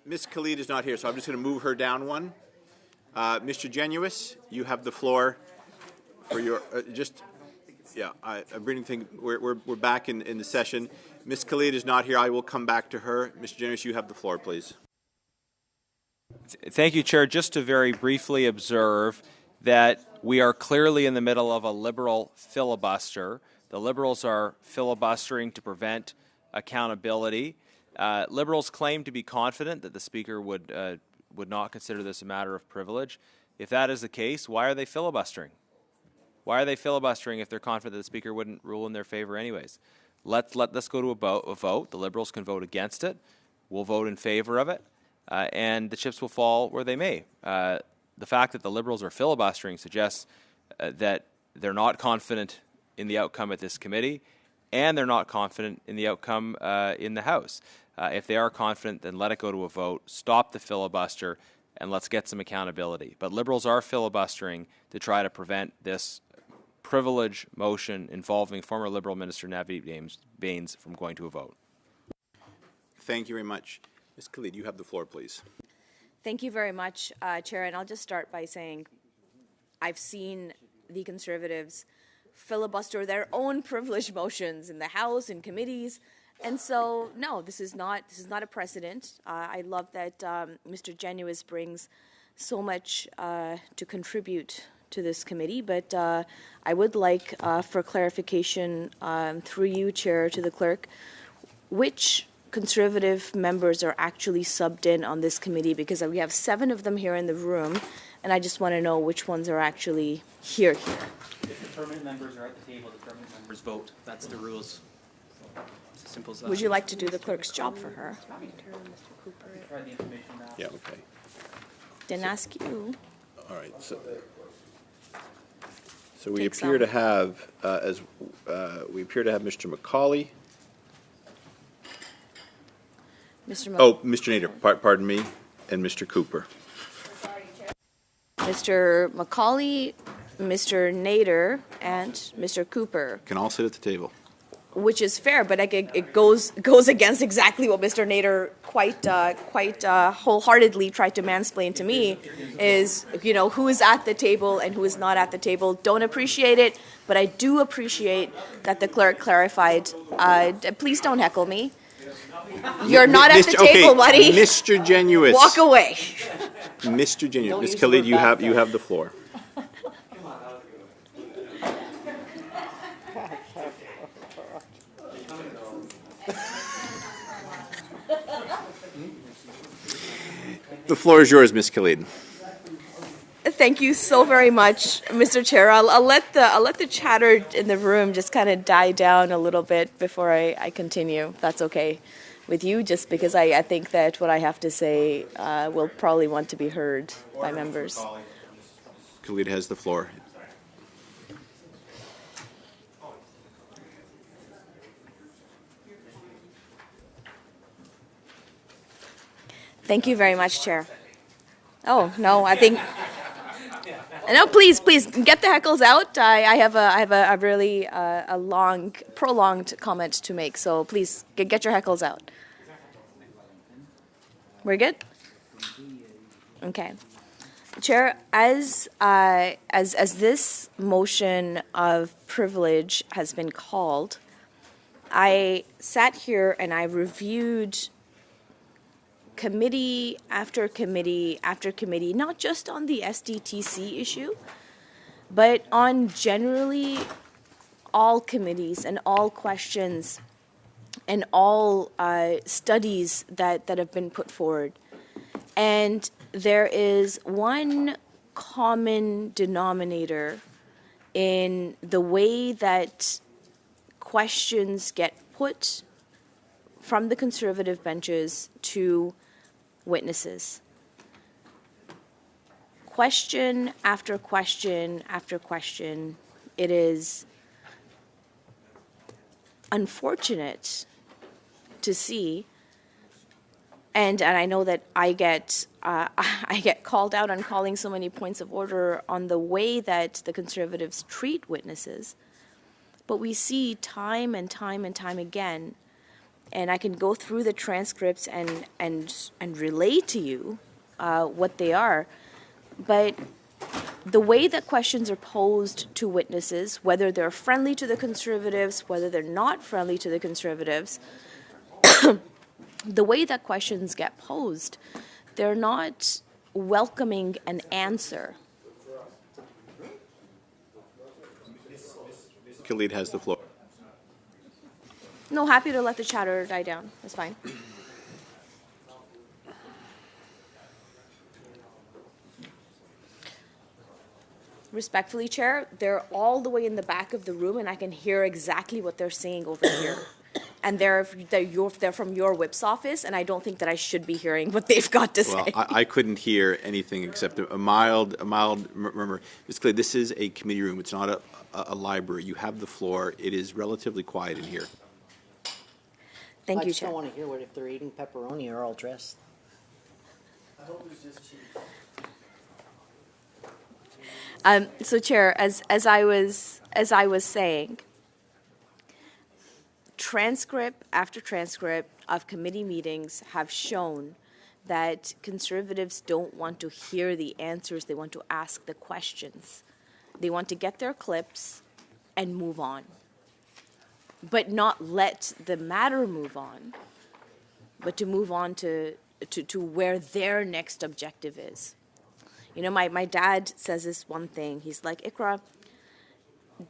Ms. Khalid is not here, so I'm just going to move her down one. Mr. Genuis, you have the floor for your I'm reading thing. We're back in the session. Ms. Khalid is not here. I will come back to her. Mr. Genuis, you have the floor, please. Thank you, Chair. Just to very briefly observe that we are clearly in the middle of a Liberal filibuster. The Liberals are filibustering to prevent accountability. Liberals claim to be confident that the Speaker would not consider this a matter of privilege. If that is the case, why are they filibustering? Why are they filibustering if they're confident that the Speaker wouldn't rule in their favor anyways? Let this go to a vote. The Liberals can vote against it. We'll vote in favor of it. And the chips will fall where they may. The fact that the Liberals are filibustering suggests that they're not confident in the outcome at this committee, and they're not confident in the outcome in the House. If they are confident, then let it go to a vote, stop the filibuster, and let's get some accountability. But Liberals are filibustering to try to prevent this privilege motion involving former Liberal Minister Navdeep Bains from going to a vote. Thank you very much. Ms. Khalid, you have the floor, please. Thank you very much, Chair. And I'll just start by saying I've seen the Conservatives filibuster their own privilege motions in the House and committees, and so no, this is not a precedent. I love that Mr. Genuis brings so much to contribute to this committee, but I would like for clarification through you, Chair, to the clerk, which Conservative members are actually subbed in on this committee, because we have 7 of them here in the room, and I just want to know which ones are actually here. If the permanent members are at the table, the permanent members vote. That's the rules. It's as simple as that. Would you like to do the clerk's job for her? Try the information now. Yeah, okay. Didn't ask you. All right. So we appear to have Mr. McCauley. Mr. Nader, pardon me, and Mr. Cooper. Mr. McCauley, Mr. Nader, and Mr. Cooper. Can all sit at the table. Which is fair, but it goes against exactly what Mr. Nader quite wholeheartedly tried to mansplain to me, is, you know, who is at the table and who is not at the table. Don't appreciate it, but I do appreciate that the clerk clarified. Please don't heckle me. You're not at the table, buddy. Mr. Genuis. Walk away. Mr. Genuis. Ms. Khalid, you have the floor. The floor is yours, Ms. Khalid. Thank you so very much, Mr. Chair. I'll let the chatter in the room just kind of die down a little bit before I continue. If that's okay with you, just because I think that what I have to say will probably want to be heard by members. Khalid has the floor. Thank you very much, Chair. Oh no, I think. No, please, get the heckles out. I have a really long, prolonged comment to make, so please get your heckles out. We're good? Okay. Chair, as this motion of privilege has been called, I sat here and I reviewed committee after committee after committee, not just on the SDTC issue, but on generally all committees and all questions and all studies that have been put forward. And there is one common denominator in the way that questions get put from the Conservative benches to witnesses. Question after question after question, it is unfortunate to see, and I know that I get called out on calling so many points of order on the way that the Conservatives treat witnesses, but we see time and time and time again and I can go through the transcripts and relay to you what they are. But the way that questions are posed to witnesses, whether they're friendly to the Conservatives, whether they're not friendly to the Conservatives, the way that questions get posed, they're not welcoming an answer. Khalid has the floor. No, happy to let the chatter die down. That's fine. Respectfully, Chair, they're all the way in the back of the room, and I can hear exactly what they're saying over here. And they're from your whip's office, and I don't think that I should be hearing what they've got to Well, say. I couldn't hear anything except a mild murmur. It's clear this is a committee room. It's not a library. You have the floor. It is relatively quiet in here. Thank I you, just Chair. don't want to hear what if they're eating pepperoni or all dressed. So, Chair, as I was saying, transcript after transcript of committee meetings have shown that Conservatives don't want to hear the answers. They want to ask the questions. They want to get their clips and move on, but not let the matter move on, but to move on to where their next objective is. You know, my dad says this one thing. He's like, Ikra,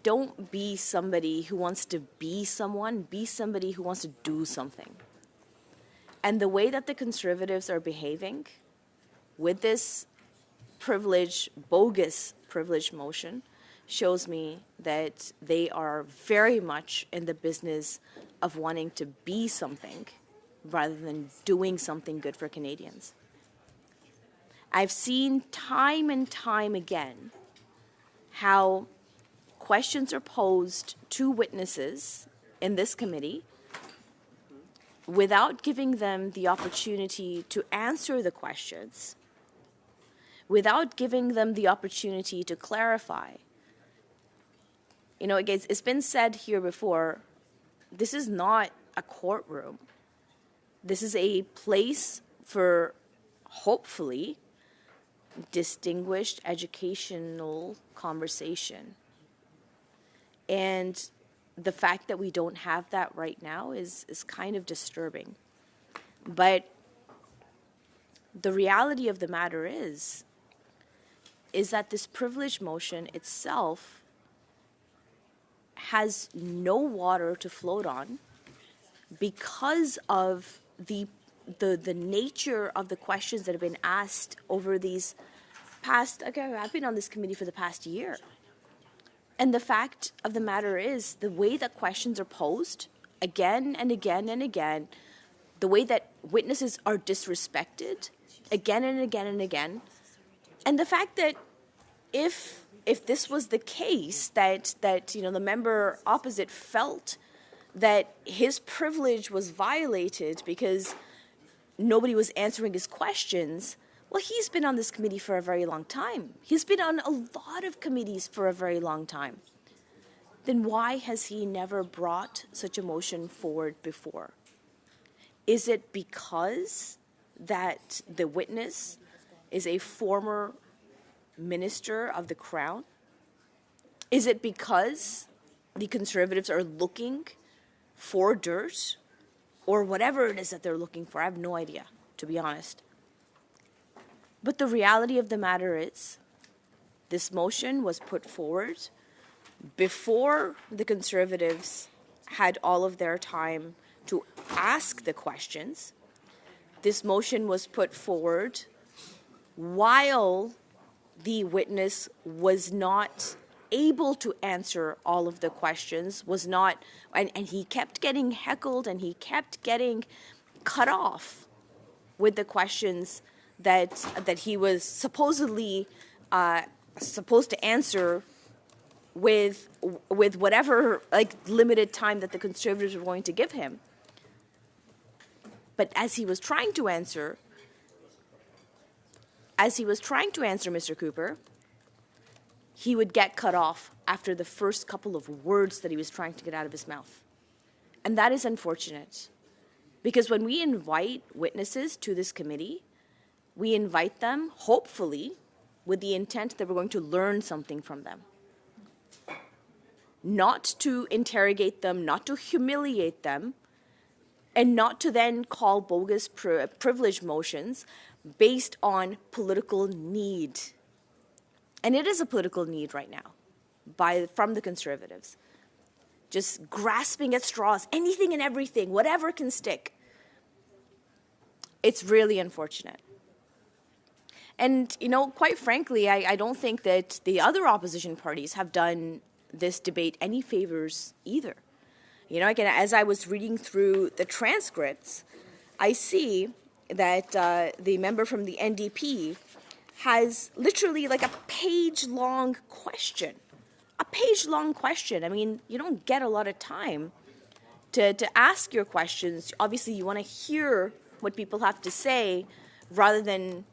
don't be somebody who wants to be someone. Be somebody who wants to do something. And the way that the Conservatives are behaving with this bogus privilege motion shows me that they are very much in the business of wanting to be something rather than doing something good for Canadians. I've seen time and time again how questions are posed to witnesses in this committee without giving them the opportunity to answer the questions, without giving them the opportunity to clarify. You know, it's been said here before, this is not a courtroom. This is a place for, hopefully, distinguished educational conversation. And the fact that we don't have that right now is kind of disturbing. But the reality of the matter is that this privilege motion itself has no water to float on because of the nature of the questions that have been asked over these past, okay, I've been on this committee for the past year. And the fact of the matter is the way that questions are posed again and again and again, the way that witnesses are disrespected again and again and again, and the fact that if this was the case, that you know, the member opposite felt that his privilege was violated because nobody was answering his questions, well, he's been on this committee for a very long time. He's been on a lot of committees for a very long time. Then why has he never brought such a motion forward before? Is it because that the witness is a former minister of the Crown? Is it because the Conservatives are looking for dirt or whatever it is that they're looking for? I have no idea, to be honest. But the reality of the matter is this motion was put forward before the Conservatives had all of their time to ask the questions. This motion was put forward while the witness was not able to answer all of the questions, and he kept getting heckled and he kept getting cut off with the questions that he was supposedly supposed to answer with whatever limited time that the Conservatives were going to give him. But as he was trying to answer, Mr. Cooper, he would get cut off after the first couple of words that he was trying to get out of his mouth. And that is unfortunate. Because when we invite witnesses to this committee, we invite them, hopefully, with the intent that we're going to learn something from them. Not to interrogate them, not to humiliate them, and not to then call bogus privilege motions based on political need. And it is a political need right now from the Conservatives. Just grasping at straws, anything and everything, whatever can stick. It's really unfortunate. And, quite frankly, I don't think that the other opposition parties have done this debate any favors either. Again, as I was reading through the transcripts, I see that the member from the NDP has literally like a page-long question. A page-long question. I mean, you don't get a lot of time to ask your questions. Obviously, you want to hear what people have to say rather than,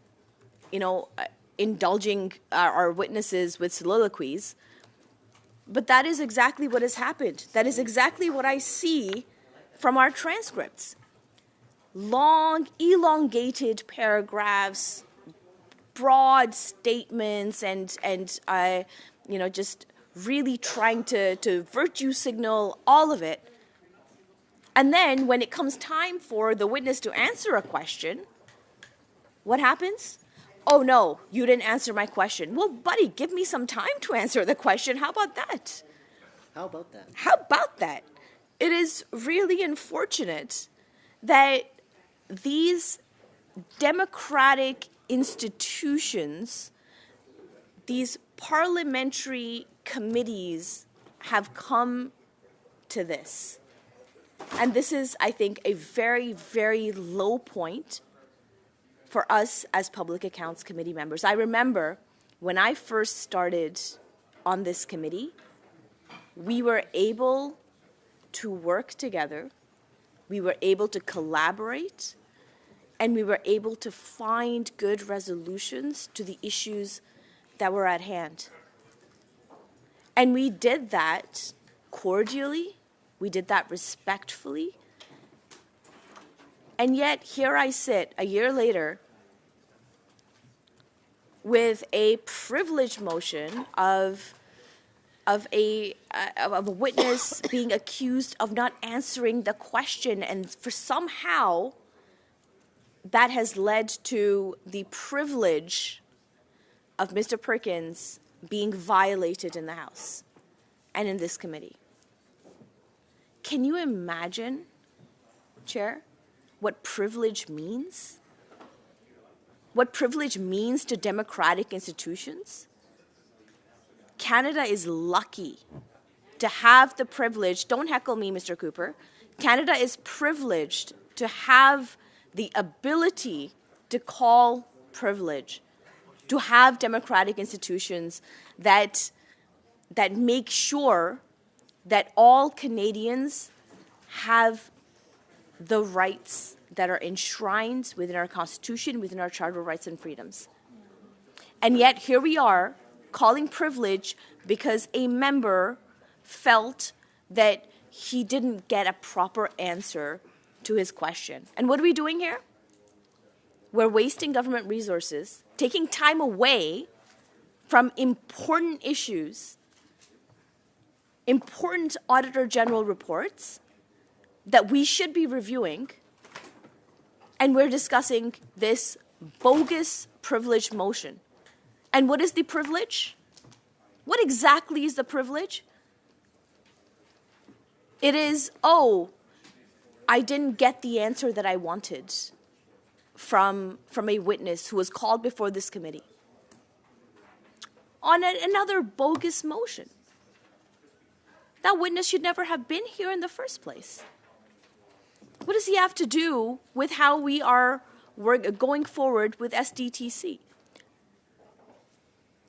indulging our witnesses with soliloquies. But that is exactly what has happened. That is exactly what I see from our transcripts. Long, elongated paragraphs, broad statements, and just really trying to virtue signal all of it. And then when it comes time for the witness to answer a question, what happens? Oh, no, you didn't answer my question. Well, buddy, give me some time to answer the question. How about that? How about that? How about that? It is really unfortunate that these democratic institutions, these parliamentary committees have come to this. And this is, I think, a very, very low point for us as Public Accounts Committee members. I remember when I first started on this committee, we were able to work together, we were able to collaborate, and we were able to find good resolutions to the issues that were at hand. And we did that cordially, we did that respectfully. And yet, here I sit a year later with a privilege motion of a witness being accused of not answering the question, and for somehow that has led to the privilege of Mr. Perkins being violated in the House and in this committee. Can you imagine, Chair, what privilege means? What privilege means to democratic institutions? Canada is lucky to have the privilege, don't heckle me, Mr. Cooper, Canada is privileged to have the ability to call privilege, to have democratic institutions that make sure that all Canadians have the rights that are enshrined within our Constitution, within our Charter of Rights and Freedoms. And yet here we are calling privilege because a member felt that he didn't get a proper answer to his question. And what are we doing here? We're wasting government resources, taking time away from important issues, important Auditor General reports that we should be reviewing, and we're discussing this bogus privilege motion. And what is the privilege? What exactly is the privilege? It is, I didn't get the answer that I wanted from a witness who was called before this committee on another bogus motion. That witness should never have been here in the first place. What does he have to do with how we're going forward with SDTC?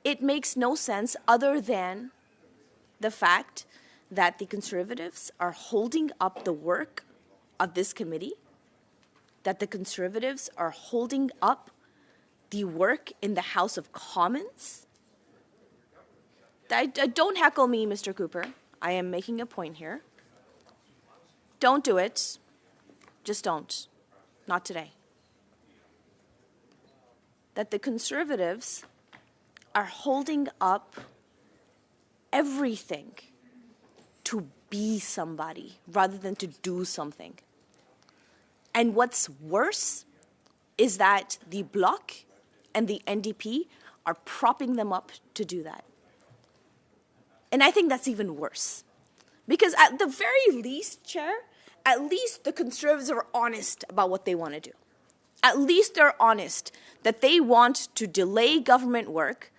It makes no sense other than the fact that the Conservatives are holding up the work of this committee, that the Conservatives are holding up the work in the House of Commons. Don't heckle me, Mr. Cooper. I am making a point here. Don't do it. Just don't. Not today. That the Conservatives are holding up everything to be somebody rather than to do something. And what's worse is that the Bloc and the NDP are propping them up to do that. And I think that's even worse. Because at the very least, Chair, at least the Conservatives are honest about what they want to do. At least they're honest that they want to delay government work,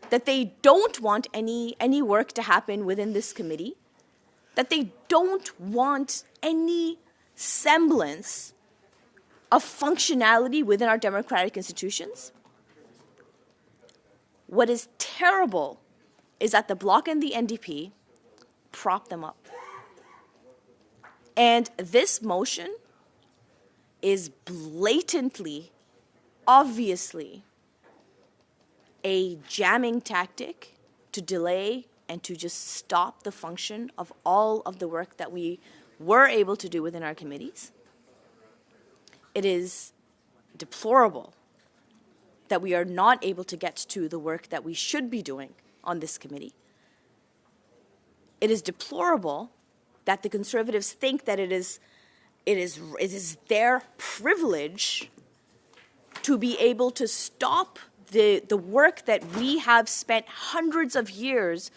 that they don't want any work to happen within this committee, that they don't want any semblance of functionality within our democratic institutions. What is terrible is that the Bloc and the NDP prop them up. And this motion is blatantly, obviously, a jamming tactic to delay and to just stop the function of all of the work that we were able to do within our committees. It is deplorable that we are not able to get to the work that we should be doing on this committee. It is deplorable that the Conservatives think that it is their privilege to be able to stop the work that we have spent hundreds of years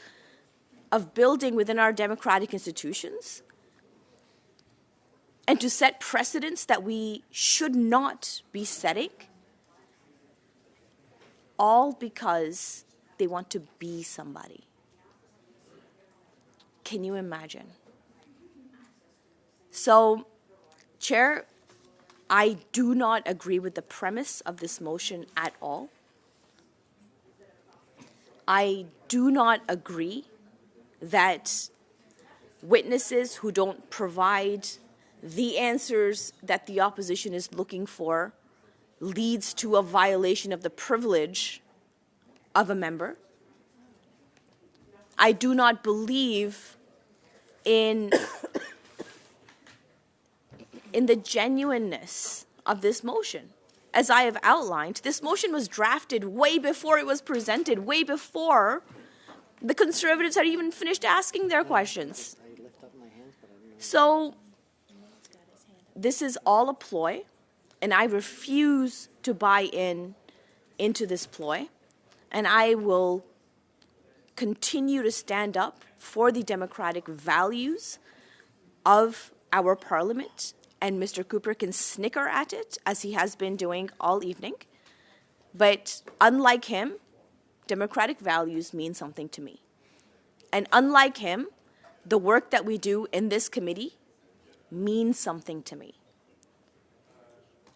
of building within our democratic institutions, and to set precedents that we should not be setting, all because they want to be somebody. Can you imagine? So, Chair, I do not agree with the premise of this motion at all. I do not agree that witnesses who don't provide the answers that the opposition is looking for leads to a violation of the privilege of a member. I do not believe in the genuineness of this motion. As I have outlined, this motion was drafted way before it was presented, way before the Conservatives had even finished asking their questions. So this is all a ploy, and I refuse to buy into this ploy, and I will continue to stand up for the democratic values of our parliament, and Mr. Cooper can snicker at it, as he has been doing all evening. But unlike him, democratic values mean something to me. And unlike him, the work that we do in this committee means something to me.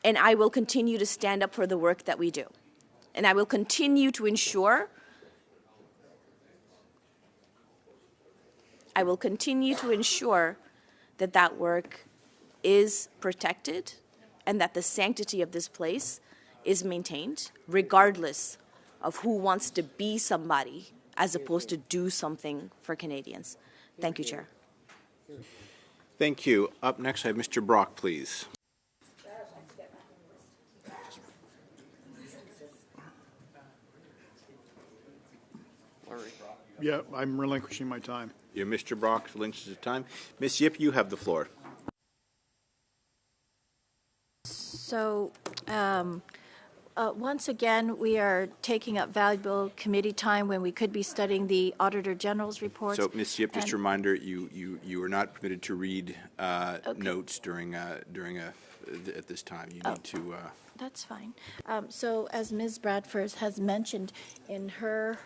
And I will continue to stand up for the work that we do. And I will continue to ensure that that work is protected and that the sanctity of this place is maintained, regardless of who wants to be somebody as opposed to do something for Canadians. Thank you, Chair. Thank you. Up next, I have Mr. Brock, please. Yeah, I'm relinquishing my time. You're Mr. Brock, relinquishes of time. Ms. Yip, you have the floor. So, once again, we are taking up valuable committee time when we could be studying the Auditor General's reports. So, Ms. Yip, just a reminder, you are not permitted to read notes at this time. You need to. That's fine. So, as Ms. Bradford has mentioned in her,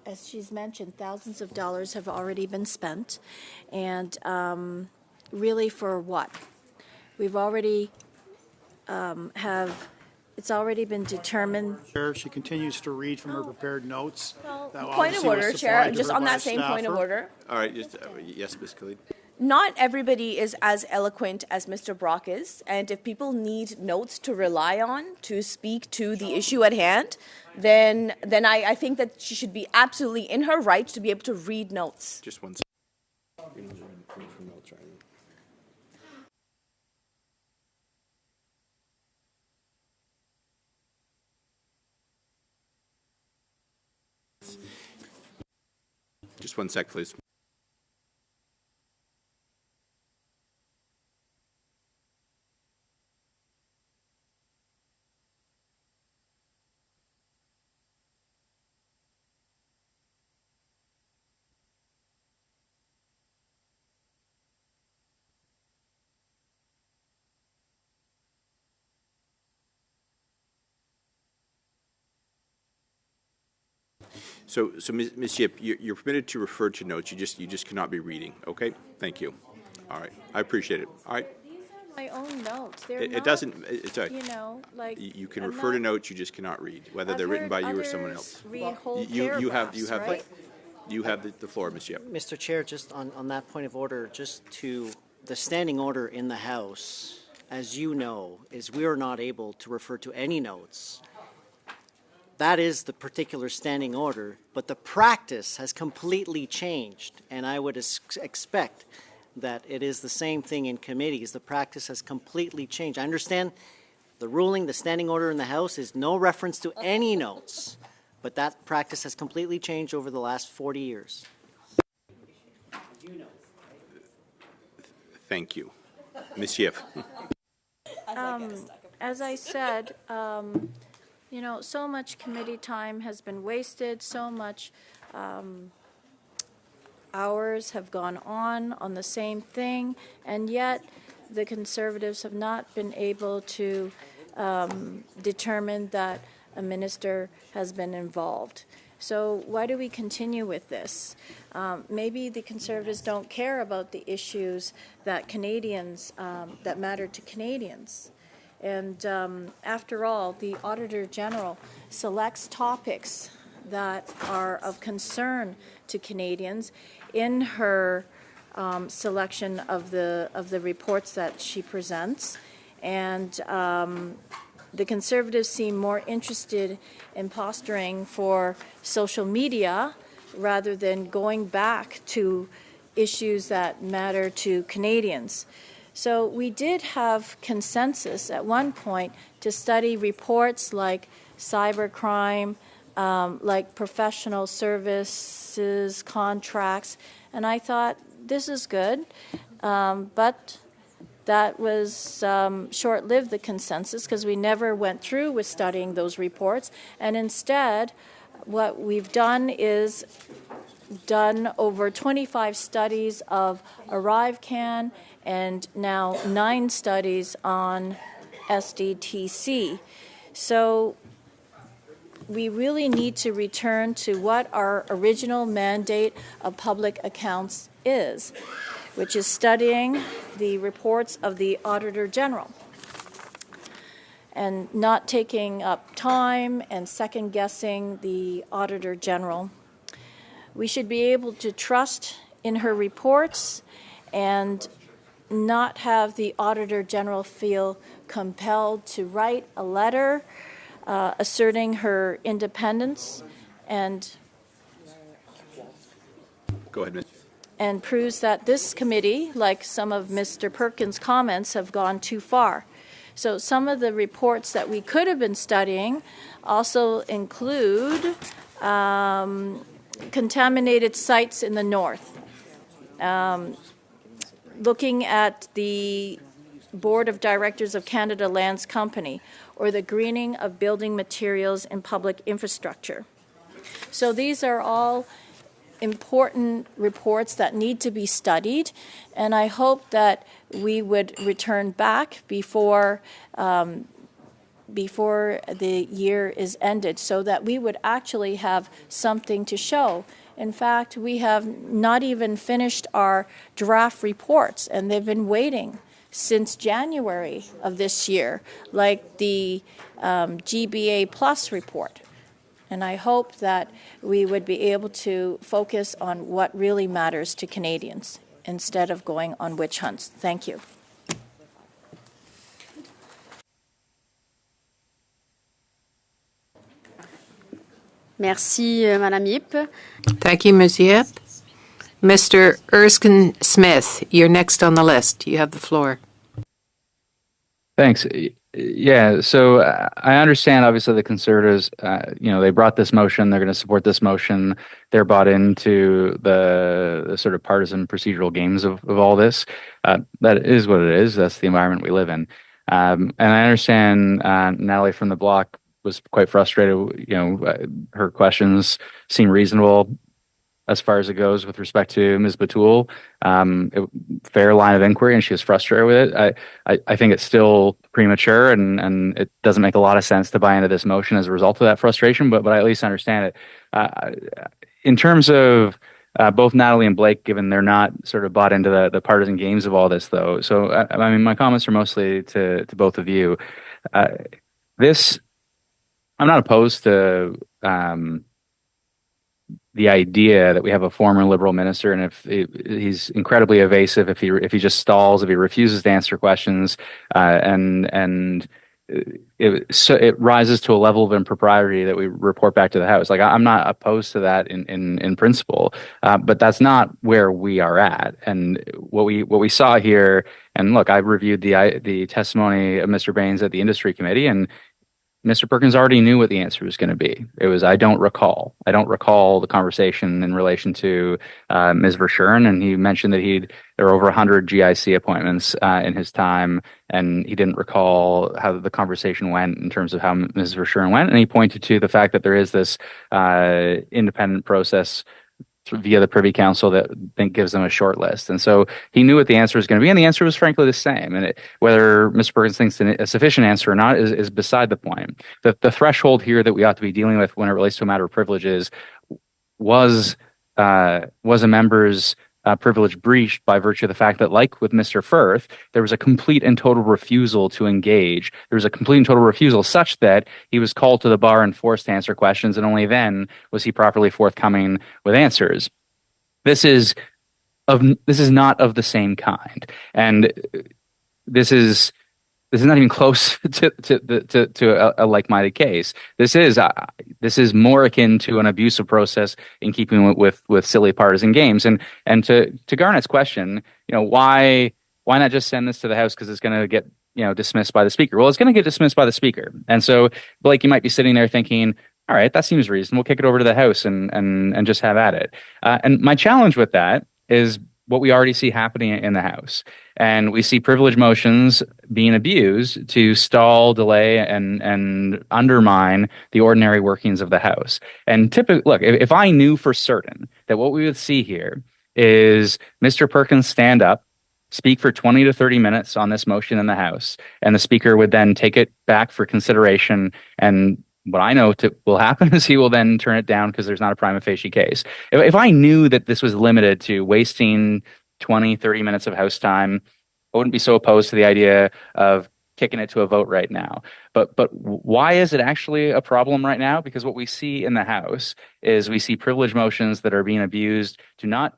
as she's mentioned, thousands of dollars have already been spent, and really for what? We've already it's already been determined. Chair, she continues to read from her prepared notes. That Point of obviously was order, Chair, supplied to just her on by a that same point of staffer. order. All right. Just, yes, Ms. Khalid. Not everybody is as eloquent as Mr. Brock is, and if people need notes to rely on to speak to the issue at hand, then I think that she should be absolutely in her right to be able to read notes. Just one second. Just one sec, please. So Ms. Yip, you're permitted to refer to notes. You just cannot be reading. Okay. Thank you. All right. I appreciate it. All right. These are my own notes. They're It not, doesn't. It's all right. you know, like. You can I'm refer to not- notes. You just cannot read, whether I've they're written by heard you or someone others else. read whole You have paragraphs, the right? you have the floor, Ms. Yip. Mr. Chair, just on that point of order, just to the standing order in the House, as you know, is we are not able to refer to any notes. That is the particular standing order, but the practice has completely changed, and I would expect that it is the same thing in committees. The practice has completely changed. I understand the ruling, the standing order in the House is no reference to any notes, but that practice has completely changed over the last 40 years. Thank you, Ms. Yip. As I said, you know, so much committee time has been wasted, so much hours have gone on the same thing, and yet the Conservatives have not been able to determine that a minister has been involved. So why do we continue with this? Maybe the Conservatives don't care about the issues that Canadians, that matter to Canadians. And after all, the Auditor General selects topics that are of concern to Canadians in her selection of the reports that she presents. And the Conservatives seem more interested in posturing for social media rather than going back to issues that matter to Canadians. So we did have consensus at one point to study reports like cybercrime, like professional services contracts, and I thought this is good, but that was short-lived, the consensus, because we never went through with studying those reports, and instead what we've done is done over 25 studies of ArriveCan and now 9 studies on SDTC. So we really need to return to what our original mandate of public accounts is, which is studying the reports of the Auditor General and not taking up time and second-guessing the Auditor General. We should be able to trust in her reports and not have the Auditor General feel compelled to write a letter asserting her independence and Go ahead, Ms. and proves that this committee, like some of Mr. Perkins' comments, have gone too far. So some of the reports that we could have been studying also include contaminated sites in the north, looking at the Board of Directors of Canada Lands Company, or the greening of building materials in public infrastructure. So these are all important reports that need to be studied, and I hope that we would return back before the year is ended, so that we would actually have something to show. In fact, we have not even finished our draft reports, and they've been waiting since January of this year, like the GBA Plus report. And I hope that we would be able to focus on what really matters to Canadians instead of going on witch hunts. Thank you. Merci, Madame Yip. Thank you, Ms. Yip. Mr. Erskine Smith, you're next on the list. You have the floor. Thanks. Yeah, so I understand obviously the Conservatives, they brought this motion, they're going to support this motion. They're bought into the sort of partisan procedural games of all this. That is what it is. That's the environment we live in. And I understand Natalie from the block was quite frustrated. Her questions seem reasonable as far as it goes with respect to Ms. Batul. Fair line of inquiry, and she was frustrated with it. I think it's still premature, and it doesn't make a lot of sense to buy into this motion as a result of that frustration, but I at least understand it. In terms of both Natalie and Blake, given they're not sort of bought into the partisan games of all this, though. So, I mean, my comments are mostly to both of you. This, I'm not opposed to the idea that we have a former liberal minister, and if he's incredibly evasive, if he just stalls, if he refuses to answer questions, and it rises to a level of impropriety that we report back to the House. Like, I'm not opposed to that in principle, but that's not where we are at. And what we saw here, and look, I reviewed the testimony of Mr. Baines at the Industry Committee, and Mr. Perkins already knew what the answer was going to be. It was, I don't recall. I don't recall the conversation in relation to Ms. Verschuren, and he mentioned that there were over 100 GIC appointments in his time, and he didn't recall how the conversation went in terms of how Ms. Verschuren went, and he pointed to the fact that there is this independent process via the Privy Council that then gives them a short list. And so he knew what the answer was going to be, and the answer was frankly the same. And whether Mr. Perkins thinks a sufficient answer or not is beside the point. The threshold here that we ought to be dealing with when it relates to a matter of privileges was a member's privilege breached by virtue of the fact that, like with Mr. Firth, there was a complete and total refusal to engage. There was a complete and total refusal such that he was called to the bar and forced to answer questions, and only then was he properly forthcoming with answers. This is not of the same kind, and this is not even close to a like-minded case. This is more akin to an abusive process in keeping with silly partisan games. And to Garnett's question, why not just send this to the House because it's going to get dismissed by the Speaker? Well, it's going to get dismissed by the Speaker, and so Blake, you might be sitting there thinking, all right, that seems reasonable. Kick it over to the House and just have at it. And my challenge with that is what we already see happening in the House. And we see privilege motions being abused to stall, delay, and undermine the ordinary workings of the House. And typically, look, if I knew for certain that what we would see here is Mr. Perkins stand up, speak for 20 to 30 minutes on this motion in the House, and the Speaker would then take it back for consideration, and what I know will happen is he will then turn it down because there's not a prima facie case. If I knew that this was limited to wasting 20, 30 minutes of House time, I wouldn't be so opposed to the idea of kicking it to a vote right now. But why is it actually a problem right now? Because what we see in the House is we see privilege motions that are being abused to not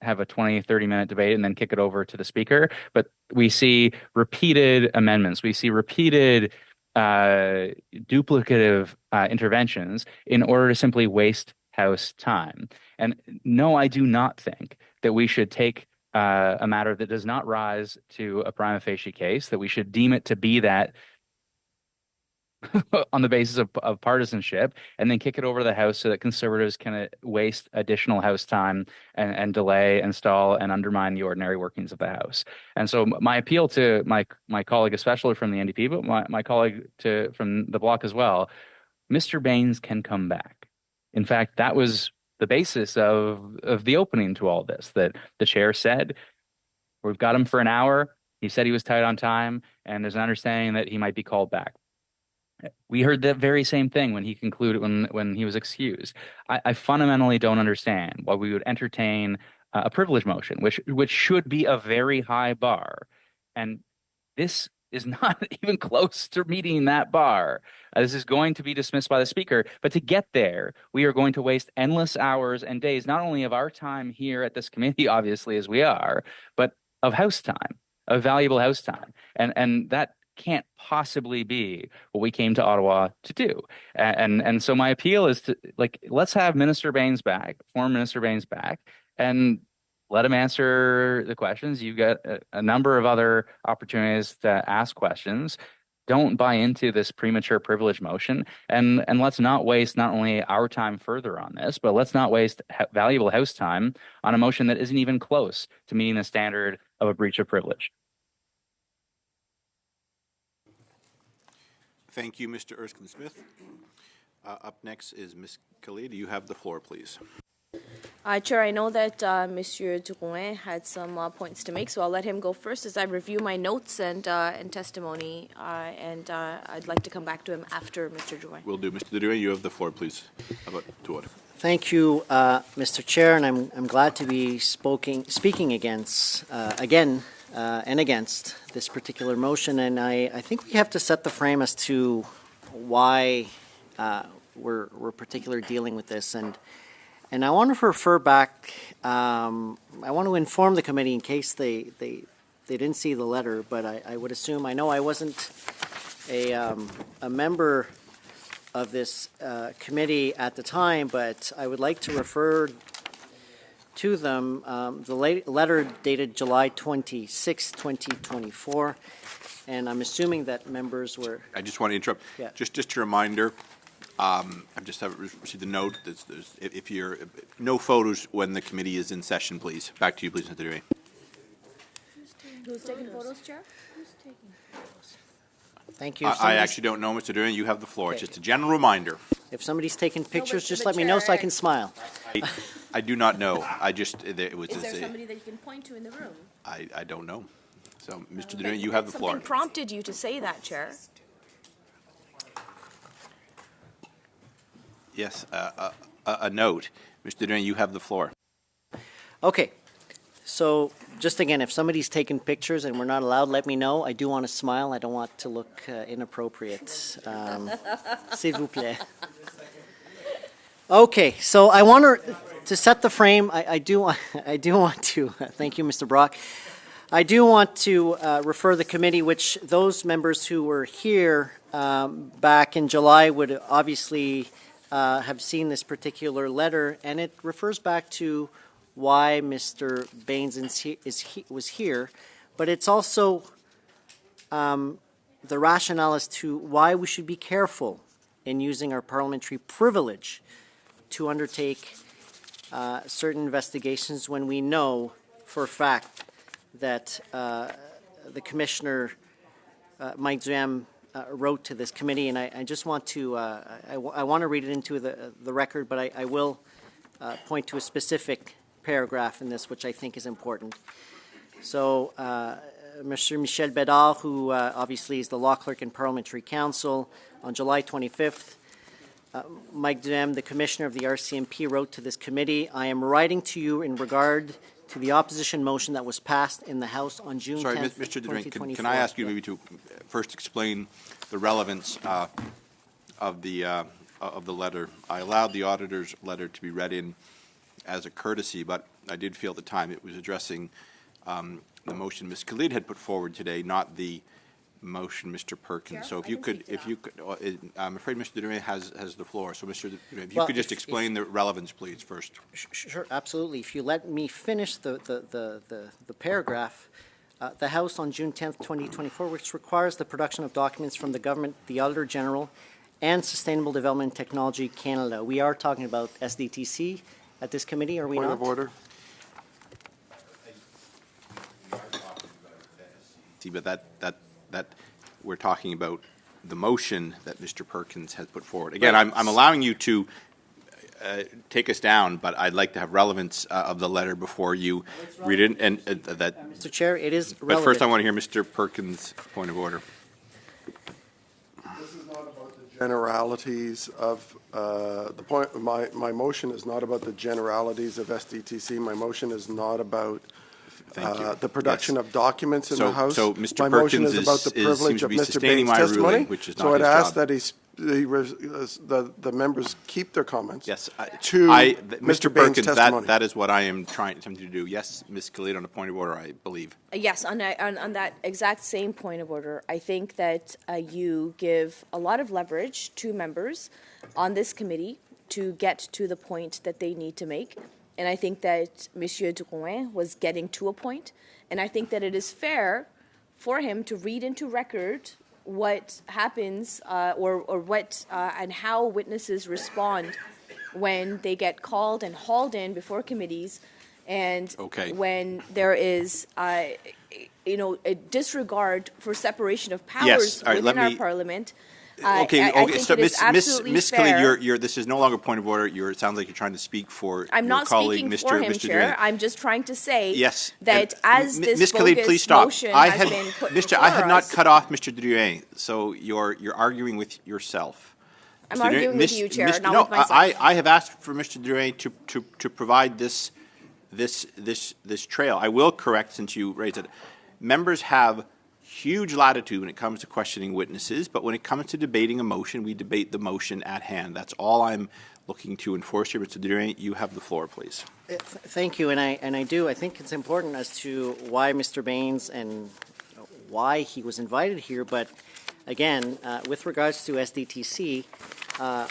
have a 20, 30-minute debate and then kick it over to the Speaker, but we see repeated amendments. We see repeated duplicative interventions in order to simply waste House time. And no, I do not think that we should take a matter that does not rise to a prima facie case, that we should deem it to be that on the basis of partisanship, and then kick it over to the House so that Conservatives can waste additional House time and delay and stall and undermine the ordinary workings of the House. And so my appeal to my colleague, especially from the NDP, but my colleague from the bloc as well, Mr. Baines can come back. In fact, that was the basis of the opening to all this, that the chair said, we've got him for an hour. He said he was tight on time, and there's an understanding that he might be called back. We heard that very same thing when he concluded, when he was excused. I fundamentally don't understand why we would entertain a privilege motion, which should be a very high bar, and this is not even close to meeting that bar. This is going to be dismissed by the Speaker, but to get there, we are going to waste endless hours and days, not only of our time here at this committee, obviously, as we are, but of House time, of valuable House time, and that can't possibly be what we came to Ottawa to do. And so my appeal is to, let's have Minister Baines back, former Minister Baines back, and let him answer the questions. You've got a number of other opportunities to ask questions. Don't buy into this premature privilege motion, and let's not waste not only our time further on this, but let's not waste valuable House time on a motion that isn't even close to meeting the standard of a breach of privilege. Thank you, Mr. Erskine-Smith. Up next is Ms. Khalid. You have the floor, please. Chair, I know that Monsieur Drouin had some points to make, so I'll let him go first as I review my notes and testimony, and I'd like to come back to him after Mr. Drouin. Will do. Mr. Drouin, you have the floor, please. About to order. Thank you, Mr. Chair, and I'm glad to be speaking against again and against this particular motion. And I think we have to set the frame as to why we're particularly dealing with this. And I want to refer back. I want to inform the committee in case they didn't see the letter, but I would assume. I know I wasn't a member of this committee at the time, but I would like to refer to them the letter dated July 26, 2024, and I'm assuming that members were. I just want to interrupt. Yeah. Just a reminder. I've just received a note that if you're no photos when the committee is in session, please. Back to you, please, Mr. Drouin. Who's taking photos, Chair? Thank you. I actually don't know, Mr. Drouin. You have the floor. It's just a general reminder. If somebody's taking pictures, just but let me know so I Chair, can smile. I do not know. I just it was. Is there somebody that you can point to in the room? I don't know. So, Mr. Drouin, you have the floor. Something prompted you to say that, Chair. Yes, a note. Mr. Drouin, you have the floor. Okay. So just again, if somebody's taking pictures and we're not allowed, let me know. I do want to smile. I don't want to look inappropriate. S'il vous plaît. Okay, so I want to set the frame. I do want to. Thank you, Mr. Brock. I do want to refer the committee, which those members who were here back in July would obviously have seen this particular letter, and it refers back to why Mr. Baines was here, but it's also the rationale as to why we should be careful in using our parliamentary privilege to undertake certain investigations when we know for a fact that the Commissioner, Mike Duhem, wrote to this committee, and I just want to, I want to read it into the record, but I will point to a specific paragraph in this, which I think is important. So, Mr. Michel Bédard, who obviously is the law clerk in Parliamentary Council, on July 25th, Mike Duhem, the Commissioner of the RCMP, wrote to this committee, I am writing to you in regard to the opposition motion that was passed in the House on June 10th, Sorry, Mr. Drouin, can I ask you maybe to first explain the relevance of the letter? I allowed the auditor's letter to be read in as a courtesy, but I did feel at the time it was addressing the motion Ms. Khalid had put forward today, not the motion Mr. Perkins. So if you could, I'm afraid Mr. Drouin has the floor. So Mr. Drouin, if you could just explain the relevance, please, first. Sure, absolutely. If you let me finish the paragraph, the House on June 10th, 2024, which requires the production of documents from the government, the Auditor General, and Sustainable Development Technology Canada. We are talking about SDTC at this committee, are we not? Point of order. See, but that we're talking about the motion that Mr. Perkins has put forward. Again, Right. I'm allowing you to take us down, but I'd like to have relevance of the letter before you read it. And that, Mr. Chair, it is but relevant. first, I want to hear Mr. Perkins' point of order. This is not about the generalities of the point. My motion is not about the generalities of SDTC. My motion is not about Thank you. the production Yes. of documents in the House. So Mr. My motion Perkins is about the seems privilege to of be Mr. sustaining Baines' my testimony. ruling, which is So not I'd his ask job. that the members keep their comments. Yes, to Mr. Mr. Baines' Perkins, testimony. that is what I am attempting to do. Yes, Ms. Khalid, on a point of order, I believe. Yes, on that exact same point of order, I think that you give a lot of leverage to members on this committee to get to the point that they need to make. and I think that Monsieur Drouin was getting to a point, and I think that it is fair for him to read into record what happens or what and how witnesses respond when they get called and hauled in before committees, and when there is a disregard for separation of powers within our parliament. I think So it is absolutely Ms. fair. Kelly, this is no longer point of order. It sounds like you're trying to speak for I'm your not colleague, speaking for him, Mr. Chair. Drouin. I'm just trying to say Yes. that as this Ms. Kelly, bogus please stop. motion has been put before I had not us- cut off Mr. Drouin, so you're arguing with yourself. I'm Mr. arguing Drouin, with you, Chair, not no, with myself. I have asked for Mr. Drouin to provide this trail. I will correct, since you raised it. Members have huge latitude when it comes to questioning witnesses, but when it comes to debating a motion, we debate the motion at hand. That's all I'm looking to enforce here. Mr. Drouin, you have the floor, please. Thank you, and I do. I think it's important as to why Mr. Baines and why he was invited here. But again, with regards to SDTC, I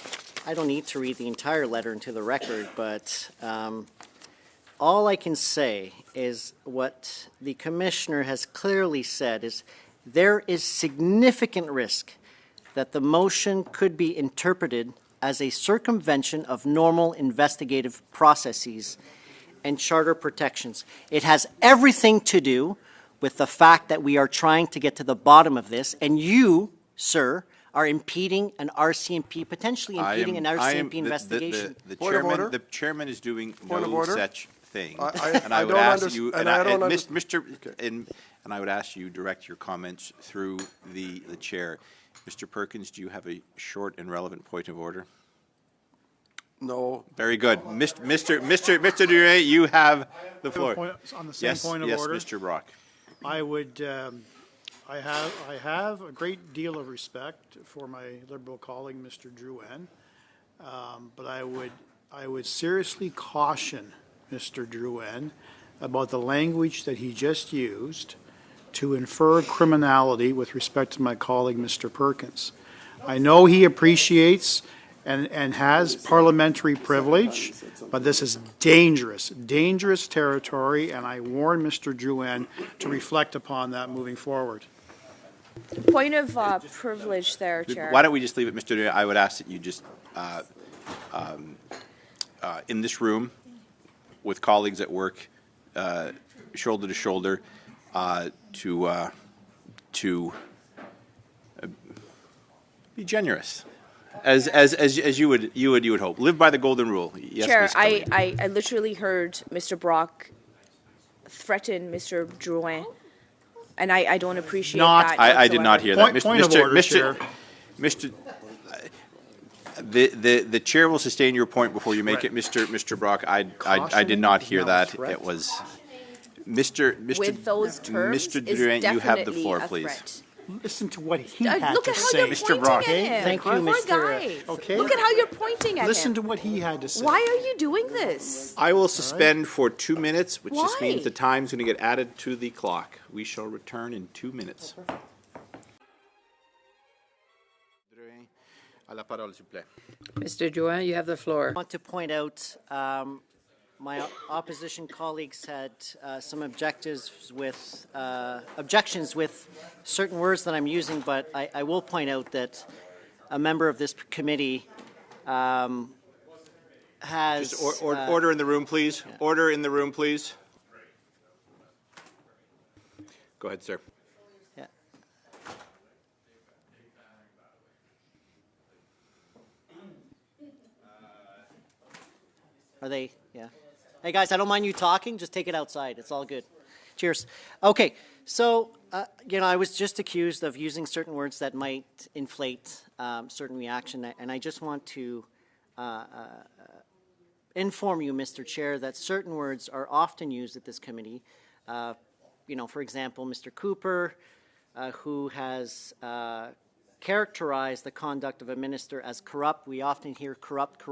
don't need to read the entire letter into the record, but all I can say is what the commissioner has clearly said is there is significant risk that the motion could be interpreted as a circumvention of normal investigative processes and charter protections. It has everything to do with the fact that we are trying to get to the bottom of this, and you, sir, are impeding an RCMP, potentially impeding an RCMP investigation. The chairman is doing no such thing. And I would ask you, and I would ask you direct your comments through the chair. Mr. Perkins, do you have a short and relevant point of order? No. Very good. Mr. Drouin, you have the floor. On the same point of order. Yes, Mr. Brock. I would, I have a great deal of respect for my Liberal colleague, Mr. Drouin, but I would seriously caution Mr. Drouin about the language that he just used to infer criminality with respect to my colleague, Mr. Perkins. I know he appreciates and has parliamentary privilege, but this is dangerous territory, and I warn Mr. Drouin to reflect upon that moving forward. Point of privilege there, Chair. Why don't we just leave it, Mr. Drouin? I would ask that you just, in this room, with colleagues at work, shoulder to shoulder, to be generous, as you would hope. Live by the golden rule. Yes, Chair, Ms. Kelly. I literally heard Mr. Brock threaten Mr. Drouin, and I don't appreciate that. I did not hear that. Point of order, Chair. The chair will sustain your point before you make it, Mr. Brock. I did not hear that. It was Mr. With those terms, Mr. is Drouin, you have the definitely floor, a please. threat. Listen to what he had Look to at how say. you're Mr. pointing Brock. at him. Thank you, Poor Mr. guy. Okay. Look at how you're pointing at Listen him. to what he had to say. Why are you doing this? I will suspend for 2 minutes, which just Why? means the time's going to get added to the clock. We shall return in 2 minutes. Mr. Drouin, you have the floor. I want to point out my opposition colleagues had some objectives with objections with certain words that I'm using, but I will point out that a member of this committee has Just order in the room, please. Yeah. Order in the room, please. Go ahead, sir. Yeah. Are they? Yeah. Hey, guys, I don't mind you talking. Just take it outside. It's all good. Cheers. Okay. So, I was just accused of using certain words that might inflate certain reaction. And I just want to inform you, Mr. Chair, that certain words are often used at this committee. For example, Mr. Cooper, who has characterized the conduct of a minister as corrupt. We often hear corrupt.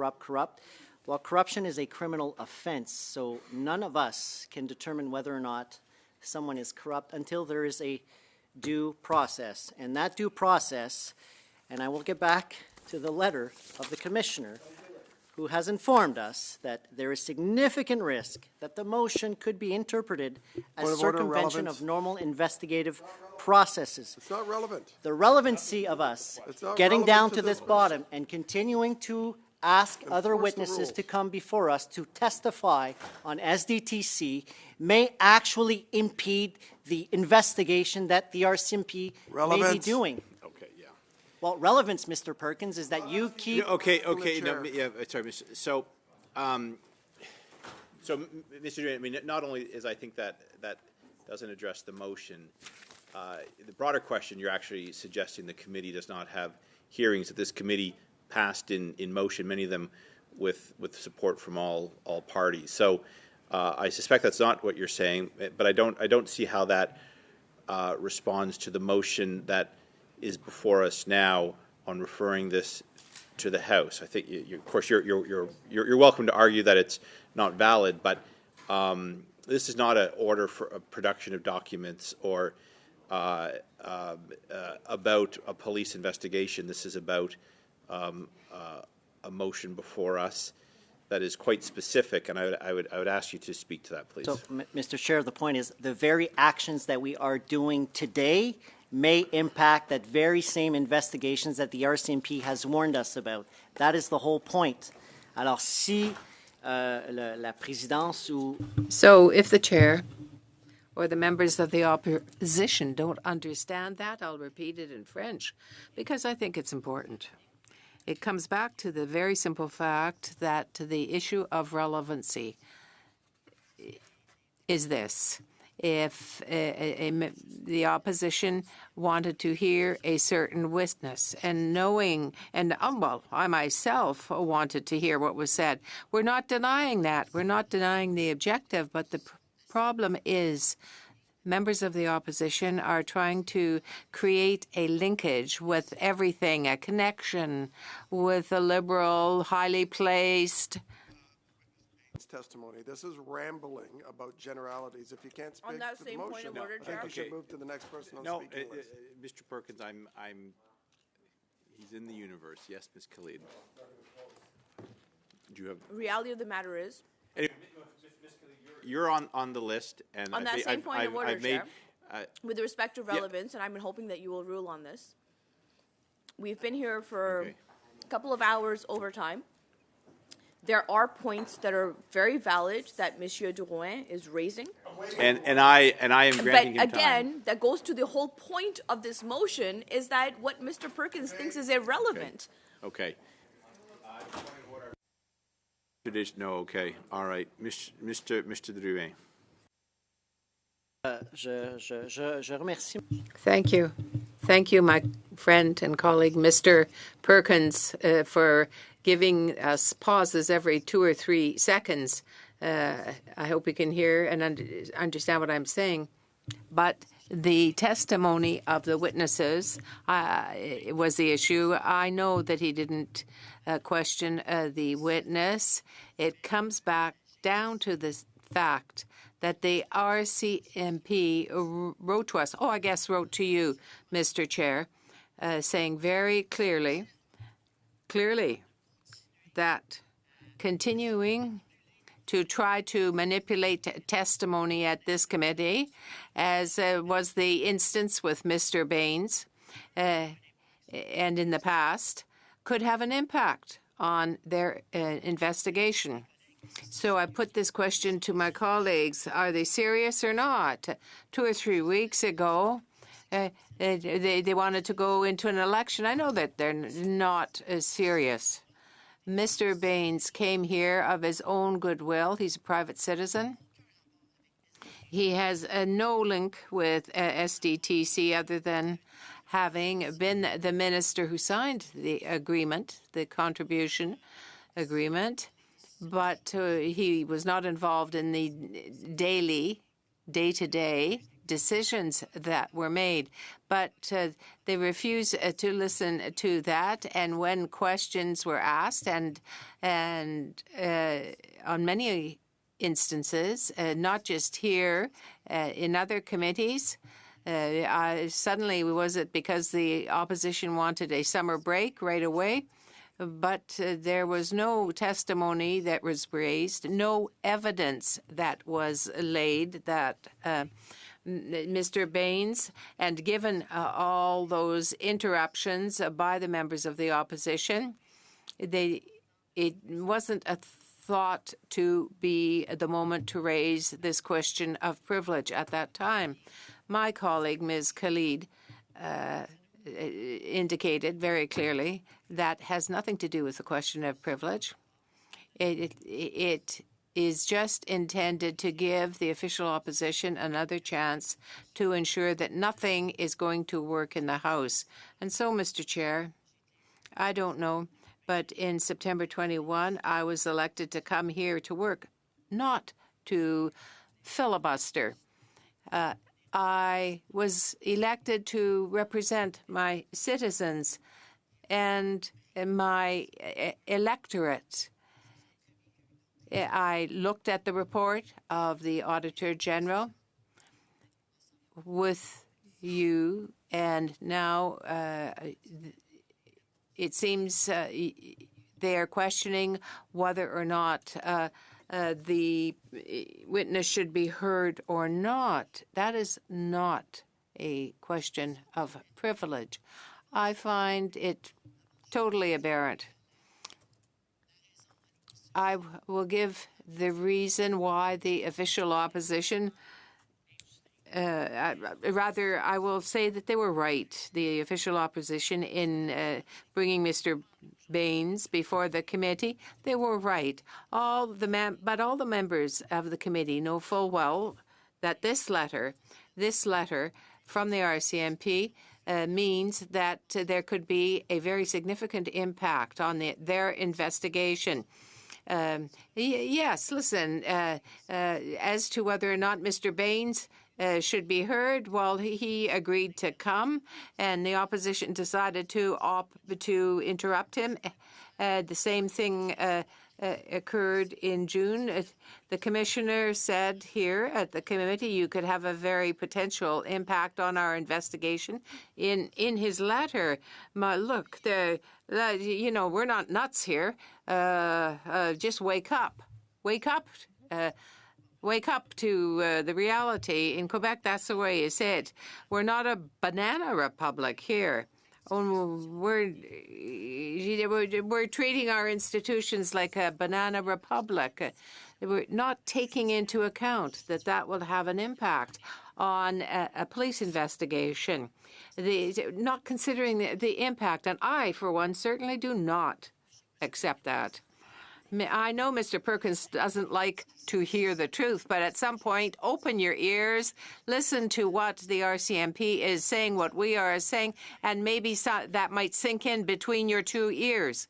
Well, corruption is a criminal offense, so none of us can determine whether or not someone is corrupt until there is a due process. And that due process, and I will get back to the letter of the commissioner, who has informed us that there is significant risk that the motion could be interpreted as Point of order, circumvention relevance. of normal investigative processes. It's not relevant. The relevancy of us It's not getting relevant down to to this this bottom and continuing to ask other Enforce the witnesses rules. to come before us to testify on SDTC may actually impede the investigation that the RCMP may be Relevance. doing. Okay, yeah. Well, relevance, Mr. Perkins, is that you keep. Okay, From the okay, no, chair. yeah, sorry, so, Mr. Duane, I mean, not only is I think that doesn't address the motion, the broader question, you're actually suggesting the committee does not have hearings, that this committee passed in motion, many of them with support from all parties. So I suspect that's not what you're saying, but I don't see how that responds to the motion that is before us now on referring this to the House. I think, of course, you're welcome to argue that it's not valid, but this is not an order for a production of documents or about a police investigation. This is about a motion before us that is quite specific, and I would ask you to speak to that, please. So, Mr. Chair, the point is the very actions that we are doing today may impact that very same investigations that the RCMP has warned us about. That is the whole point. Alors, si la présidence ou So if the chair or the members of the opposition don't understand that, I'll repeat it in French because I think it's important. It comes back to the very simple fact that the issue of relevancy is this. If the opposition wanted to hear a certain witness and knowing, and well, I myself wanted to hear what was said. We're not denying that. We're not denying the objective, but the problem is members of the opposition are trying to create a linkage with everything, a connection with a liberal, highly placed. Testimony. This is rambling about generalities. If you can't speak On that to the same motion, point of order, I think Chair. we should move to the next person on No, speaking list. Mr. Perkins, he's in the universe. Yes, Ms. Khalid. Do you have? Reality of the matter is, Anyway, you're on the list, and on that same point of order, I've made. Chair, with respect to relevance, and I'm hoping that you will rule on this. We've been here for Okay. a couple of hours over time. There are points that are very valid that Monsieur Drouin is raising. And I am But granting him again, time. that goes to the whole point of this motion is that what Mr. Perkins thinks is irrelevant. Okay. No. Okay. All right, Mr. Drouin. je remercie. Thank you. Thank you, my friend and colleague, Mr. Perkins, for giving us pauses every 2 or 3 seconds. I hope you can hear and understand what I'm saying. But the testimony of the witnesses was the issue. I know that he didn't question the witness. It comes back down to the fact that the RCMP wrote to us, wrote to you, Mr. Chair, saying very clearly that continuing to try to manipulate testimony at this committee, as was the instance with Mr. Baines and in the past, could have an impact on their investigation. So I put this question to my colleagues. Are they serious or not? 2 or 3 weeks ago, they wanted to go into an election. I know that they're not serious. Mr. Baines came here of his own goodwill. He's a private citizen. He has no link with SDTC other than having been the minister who signed the agreement, the contribution agreement, but he was not involved in the day-to-day decisions that were made. But they refused to listen to that. And when questions were asked, and on many instances, not just here, in other committees, suddenly was it because the opposition wanted a summer break right away? but there was no testimony that was raised, no evidence that was laid that Mr. Baines, and given all those interruptions by the members of the opposition, it wasn't a thought to be the moment to raise this question of privilege at that time. My colleague, Ms. Khalid, indicated very clearly that has nothing to do with the question of privilege. It is just intended to give the official opposition another chance to ensure that nothing is going to work in the House. And so, Mr. Chair, I don't know, but in September 21, I was elected to come here to work, not to filibuster. I was elected to represent my citizens and my electorate. I looked at the report of the Auditor General with you, and now it seems they are questioning whether or not the witness should be heard or not. That is not a question of privilege. I find it totally aberrant. I will give the reason why the official opposition, rather, I will say that they were right, the official opposition, in bringing Mr. Baines before the committee. They were right. But all the members of the committee know full well that this letter from the RCMP means that there could be a very significant impact on their investigation. Yes, listen, as to whether or not Mr. Baines should be heard, well, he agreed to come, and the opposition decided to interrupt him. The same thing occurred in June. The commissioner said here at the committee you could have a very potential impact on our investigation. In his letter, look, we're not nuts here. Just wake up. Wake up. Wake up to the reality. In Quebec, that's the way it's said. We're not a banana republic here. We're treating our institutions like a banana republic. We're not taking into account that will have an impact on a police investigation. Not considering the impact. And I, for one, certainly do not accept that. I know Mr. Perkins doesn't like to hear the truth, but at some point, open your ears, listen to what the RCMP is saying, what we are saying, and maybe that might sink in between your two ears,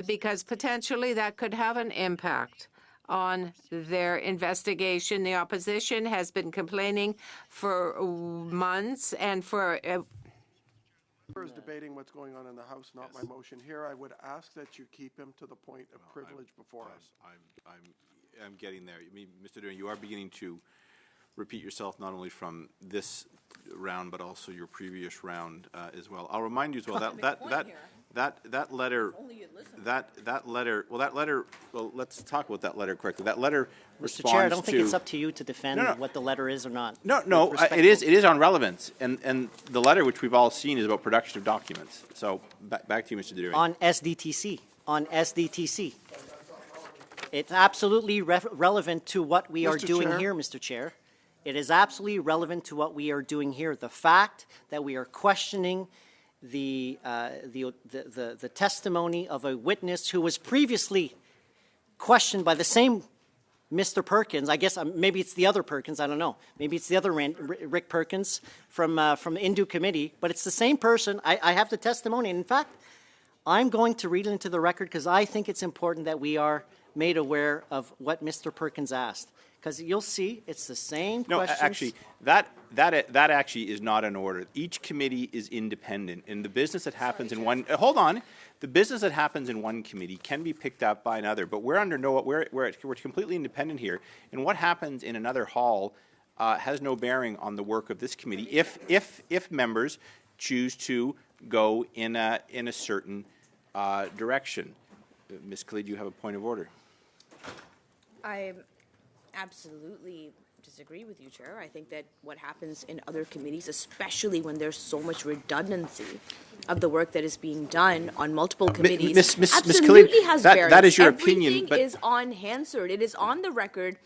because potentially that could have an impact on their investigation. The opposition has been complaining for months and for Is debating what's going on in the House, not my motion here. I would ask that you keep him to the point of privilege before us. I'm getting there. I mean, Mr. Duran, you are beginning to repeat yourself not only from this round but also your previous round as well. I'll remind you as well that letter. Well, let's talk about that letter quickly. That letter Mr. Chair, I don't think it's up to you to defend what the letter is or not. No, it is. It is on relevance, and the letter which we've all seen is about production of documents. So back to you, Mr. Duran. On SDTC. It's absolutely relevant to what we are doing here, Mr. Chair. It is absolutely relevant to what we are doing here. The fact that we are questioning the testimony of a witness who was previously questioned by the same Mr. Perkins. I guess maybe it's the other Perkins. I don't know. Maybe it's the other Rick Perkins from the Indu Committee. But it's the same person. I have the testimony. And in fact, I'm going to read it into the record because I think it's important that we are made aware of what Mr. Perkins asked. Because you'll see, it's the same questions. No, actually, that actually is not an order. Each committee is independent, and the business that happens in one. Hold on, the business that happens in one committee can be picked up by another. But we're under we're completely independent here, and what happens in another hall has no bearing on the work of this committee. If members choose to go in a certain direction. Ms. Khalid, you have a point of order. I absolutely disagree with you, Chair. I think that what happens in other committees, especially when there's so much redundancy of the work that is being done on multiple committees, Ms. absolutely Khalid, has that is your Everything opinion, but is on Hansard. It is on the record.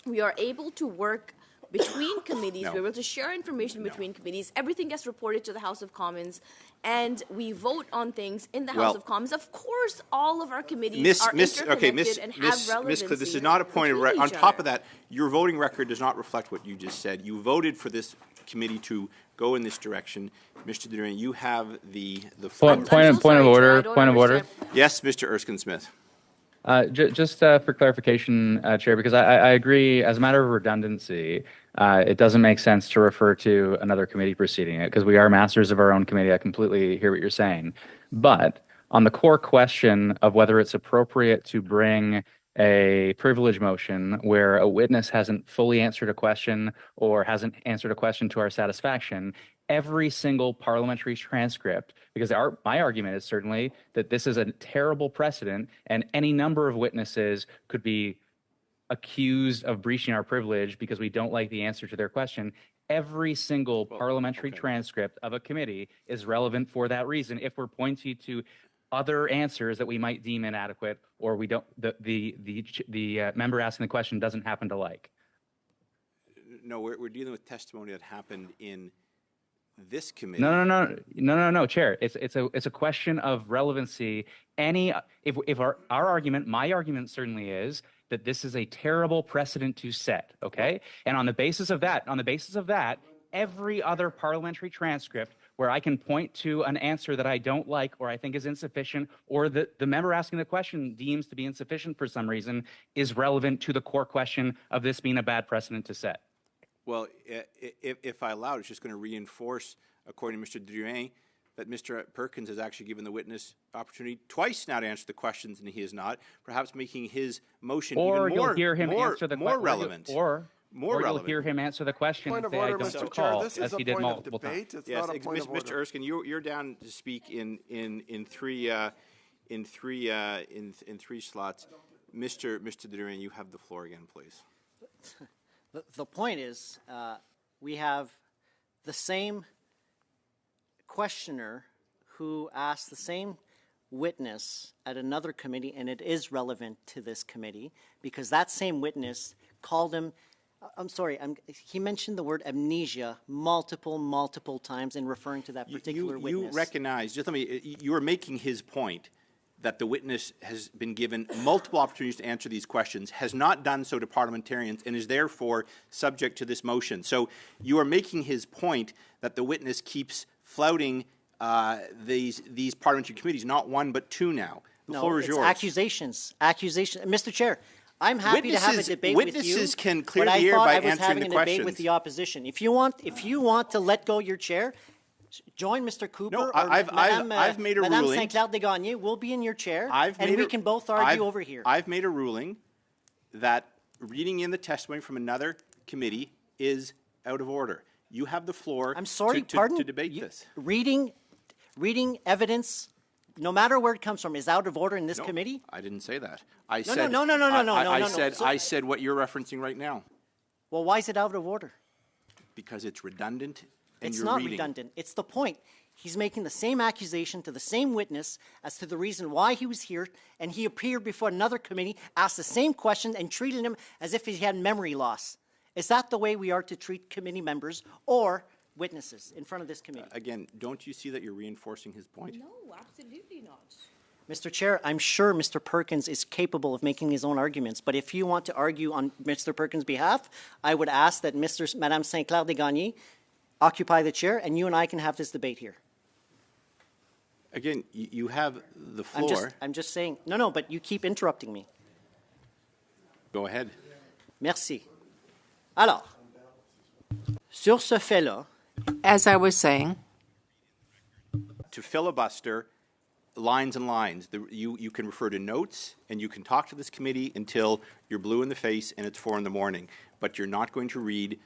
We are able to work between committees. No. We're able to share information between committees. Everything gets reported to the House of Commons, and we vote on things in the House of Commons. Of course, all of our committees are interconnected and have relevancy. Khalid, this is not a point of between on each top other. of that, your voting record does not reflect what you just said. You voted for this committee to go in this direction. Mr. Durian, you have the floor. Point of order. Point of order. Yes, Mr. Erskine-Smith. Just for clarification, Chair, because I agree, as a matter of redundancy, it doesn't make sense to refer to another committee proceeding it, because we are masters of our own committee. I completely hear what you're saying. But on the core question of whether it's appropriate to bring a privilege motion where a witness hasn't fully answered a question or hasn't answered a question to our satisfaction, every single parliamentary transcript, because my argument is certainly that this is a terrible precedent and any number of witnesses could be accused of breaching our privilege because we don't like the answer to their question. Every single parliamentary transcript of a committee is relevant for that reason if we're pointing to other answers that we might deem inadequate or we don't the member asking the question doesn't happen to like. No, we're dealing with testimony that happened in this committee. No, Chair. It's a question of relevancy. If our argument, my argument certainly is that this is a terrible precedent to set. Okay, and on the basis of that, every other parliamentary transcript where I can point to an answer that I don't like or I think is insufficient or the member asking the question deems to be insufficient for some reason is relevant to the core question of this being a bad precedent to set. Well, if I allowed, it's just going to reinforce, according to Mr. Durian, that Mr. Perkins has actually given the witness opportunity twice now to answer the questions, and he is not, perhaps making his motion or even more, you'll hear him answer the more relevant. Or you'll hear him answer the question Point if of order, I don't Mr. recall, Chair. This is as a he did point of multiple debate. times. It's not a point of order. Mr. Erskine, you're down to speak in three slots. Mr. Durian, you have the floor again, please. The point is, we have the same questioner who asked the same witness at another committee, and it is relevant to this committee because that same witness called him. He mentioned the word amnesia multiple times in referring to that particular witness. You recognize, you are making his point that the witness has been given multiple opportunities to answer these questions, has not done so to parliamentarians, and is therefore subject to this motion. So you are making his point that the witness keeps flouting these parliamentary committees, not one but two now. The floor is yours. Accusations. Mr. Chair, I'm happy to have a debate with you. Witnesses can clear but the air by I thought I was answering having the a questions. debate with the opposition. If you want to let go your chair, join Mr. Cooper. No, or I've made a Madame ruling. St. Clair de Gagné will be in your chair, and we can both argue over here. I've made a ruling that reading in the testimony from another committee is out of order. You have the floor. I'm sorry, to debate this. Reading evidence, no matter where it comes from, is out of order in this No, committee? I didn't say that. No. I said what you're referencing right now. Well, why is it out of order? Because it's redundant. And It's you're not reading. redundant. It's the point. He's making the same accusation to the same witness as to the reason why he was here, and he appeared before another committee, asked the same question, and treated him as if he had memory loss. Is that the way we are to treat committee members or witnesses in front of this committee? Again, don't you see that you're reinforcing his point? No, absolutely not. Mr. Chair, I'm sure Mr. Perkins is capable of making his own arguments, but if you want to argue on Mr. Perkins' behalf, I would ask that Madame St. Clair de Gagné occupy the chair, and you and I can have this debate here. Again, you have the floor. I'm just saying. No, but you keep interrupting me. Go ahead. Merci. Alors, sur ce fait-là, As I was saying, To filibuster lines and lines, you can refer to notes and you can talk to this committee until you're blue in the face and it's 4 a.m, but you're not going to read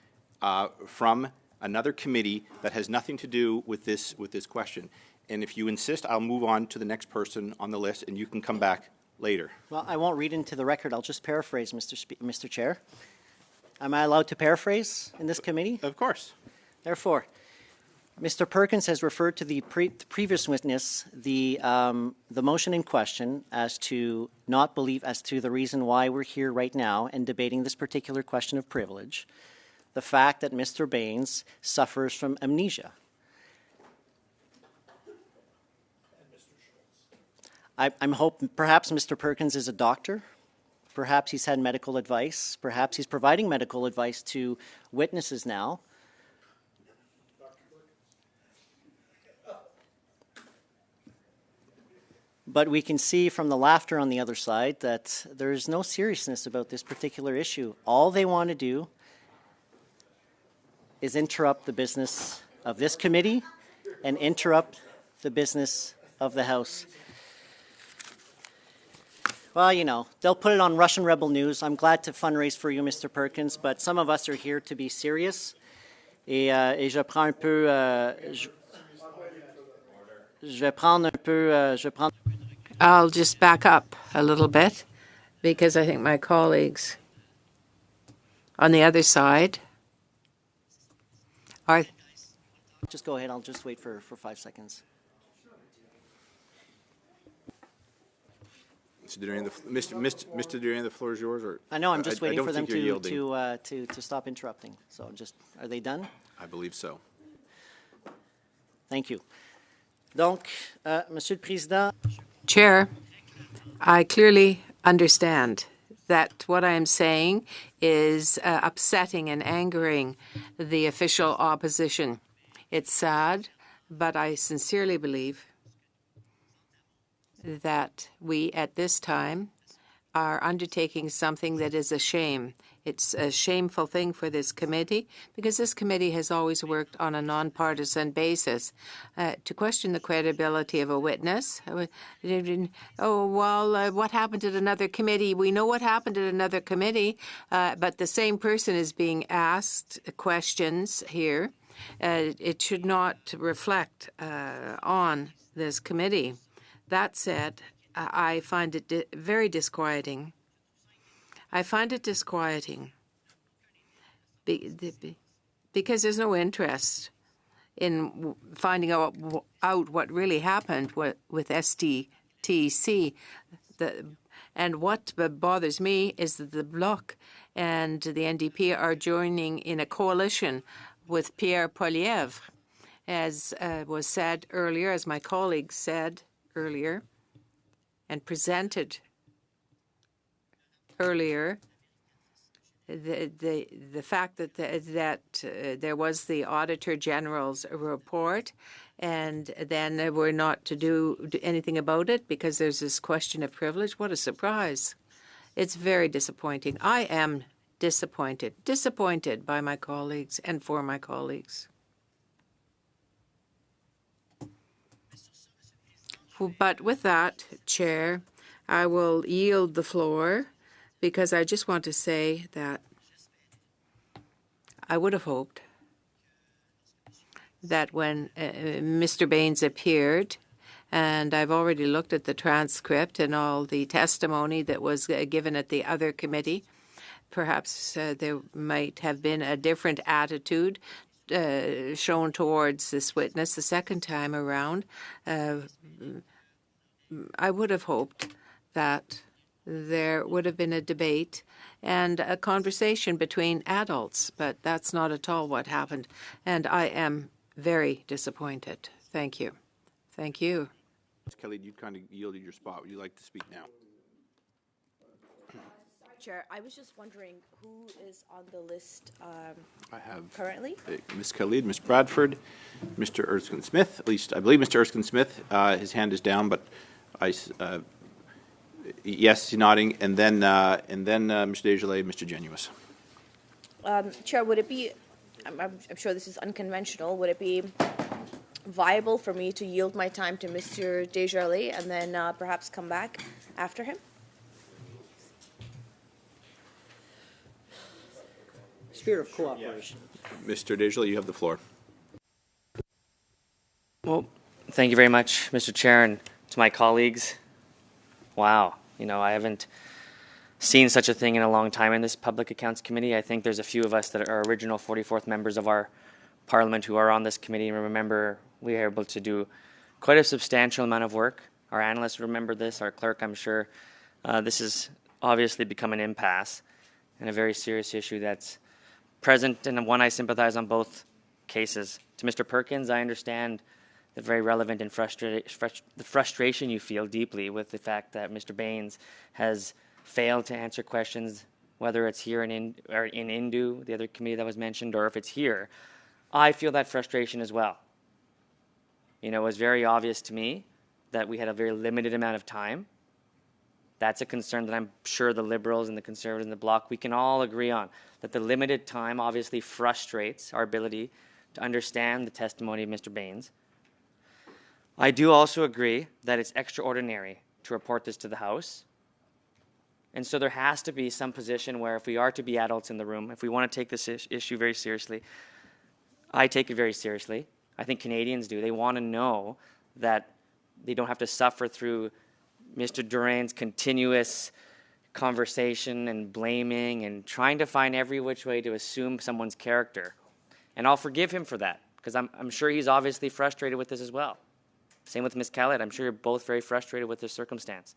from another committee that has nothing to do with this question. And if you insist, I'll move on to the next person on the list, and you can come back later. Well, I won't read into the record. I'll just paraphrase, Mr. Chair. Am I allowed to paraphrase in this committee? Of course. Therefore, Mr. Perkins has referred to the previous witness the motion in question as to not believe as to the reason why we're here right now and debating this particular question of privilege, the fact that Mr. Baines suffers from amnesia. I'm hoping perhaps Mr. Perkins is a doctor. Perhaps he's had medical advice. Perhaps he's providing medical advice to witnesses now. But we can see from the laughter on the other side that there is no seriousness about this particular issue. All they want to do is interrupt the business of this committee and interrupt the business of the House. Well, you know, they'll put it on Russian Rebel News. I'm glad to fundraise for you, Mr. Perkins, but some of us are here to be serious. Et je prends un peu... je vais prendre un peu... I'll just back up a little bit because I think my colleagues on the other side are... Just go ahead. I'll just wait for 5 seconds. Mr. Durian, the floor is yours. Or I know. I'm just waiting for them to to stop interrupting. So just, are they done? I believe so. Thank you. Donc, Monsieur le Président. Chair, I clearly understand that what I am saying is upsetting and angering the official opposition. It's sad, but I sincerely believe that we, at this time, are undertaking something that is a shame. It's a shameful thing for this committee because this committee has always worked on a nonpartisan basis. To question the credibility of a witness, what happened at another committee? We know what happened at another committee, but the same person is being asked questions here. It should not reflect on this committee. That said, I find it very disquieting. I find it disquieting because there's no interest in finding out what really happened with STTC. And what bothers me is that the Bloc and the NDP are joining in a coalition with Pierre Poilievre, as was said earlier, as my colleague said earlier, and presented earlier, the fact that there was the Auditor General's report, and then we're not to do anything about it because there's this question of privilege. What a surprise! It's very disappointing. I am disappointed by my colleagues and for my colleagues. But with that, Chair, I will yield the floor because I just want to say that I would have hoped that when Mr. Baines appeared, and I've already looked at the transcript and all the testimony that was given at the other committee, perhaps there might have been a different attitude shown towards this witness the second time around. I would have hoped that there would have been a debate and a conversation between adults, but that's not at all what happened, and I am very disappointed. Thank you. Thank you. Ms. Kelly, you kind of yielded your spot. Would you like to speak now? Chair, I was just wondering who is on the list I have currently? Ms. Khalid, Ms. Bradford, Mr. Erskine-Smith. At least I believe Mr. Erskine-Smith. His hand is down, but yes, he's nodding. And then Mr. Desjardins, Mr. Genuis. Chair, would it be? I'm sure this is unconventional. Would it be viable for me to yield my time to Mr. Desjardins and then perhaps come back after him? Spirit of cooperation. Mr. Desjardins, you have the floor. Well, Thank you very much, Mr. Chair, and to my colleagues. Wow, I haven't seen such a thing in a long time in this Public Accounts Committee. I think there's a few of us that are original 44th members of our Parliament who are on this committee and remember we were able to do quite a substantial amount of work. Our analysts remember this, our clerk, I'm sure. This has obviously become an impasse and a very serious issue that's present and one I sympathize on both cases. To Mr. Perkins, I understand the very relevant and the frustration you feel deeply with the fact that Mr. Baines has failed to answer questions, whether it's here in Indu, the other committee that was mentioned, or if it's here. I feel that frustration as well. It was very obvious to me that we had a very limited amount of time. That's a concern that I'm sure the Liberals and the Conservatives and the Bloc, we can all agree on, that the limited time obviously frustrates our ability to understand the testimony of Mr. Baines. I do also agree that it's extraordinary to report this to the House. And so there has to be some position where if we are to be adults in the room, if we want to take this issue very seriously, I take it very seriously. I think Canadians do. They want to know that they don't have to suffer through Mr. Duran's continuous conversation and blaming and trying to find every which way to assume someone's character. And I'll forgive him for that, because I'm sure he's obviously frustrated with this as well. Same with Ms. Khaled. I'm sure you're both very frustrated with this circumstance.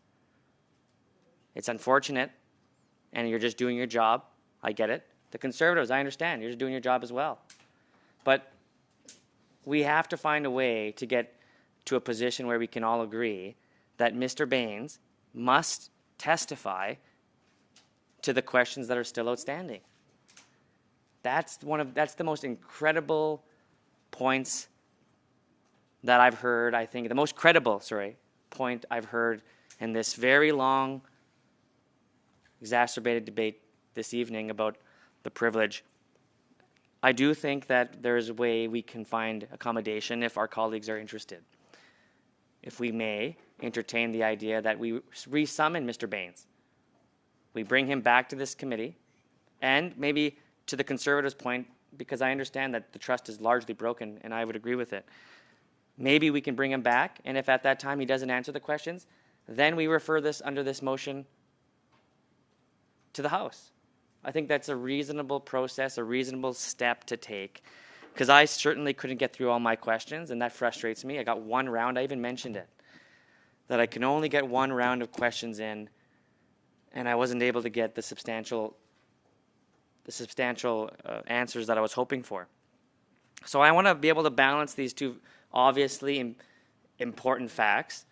It's unfortunate, and you're just doing your job. I get it. The Conservatives, I understand. You're just doing your job as well. But we have to find a way to get to a position where we can all agree that Mr. Baines must testify to the questions that are still outstanding. That's the most incredible points that I've heard, I think, the most credible, point I've heard in this very long, exacerbated debate this evening about the privilege. I do think that there's a way we can find accommodation if our colleagues are interested. If we may entertain the idea that we resummon Mr. Baines. We bring him back to this committee, and maybe to the Conservatives' point, because I understand that the trust is largely broken, and I would agree with it. Maybe we can bring him back, and if at that time he doesn't answer the questions, then we refer this under this motion to the House. I think that's a reasonable process, a reasonable step to take, because I certainly couldn't get through all my questions, and that frustrates me. I got one round, I even mentioned it, that I can only get one round of questions in, and I wasn't able to get the substantial answers that I was hoping for. So I want to be able to balance these two obviously important facts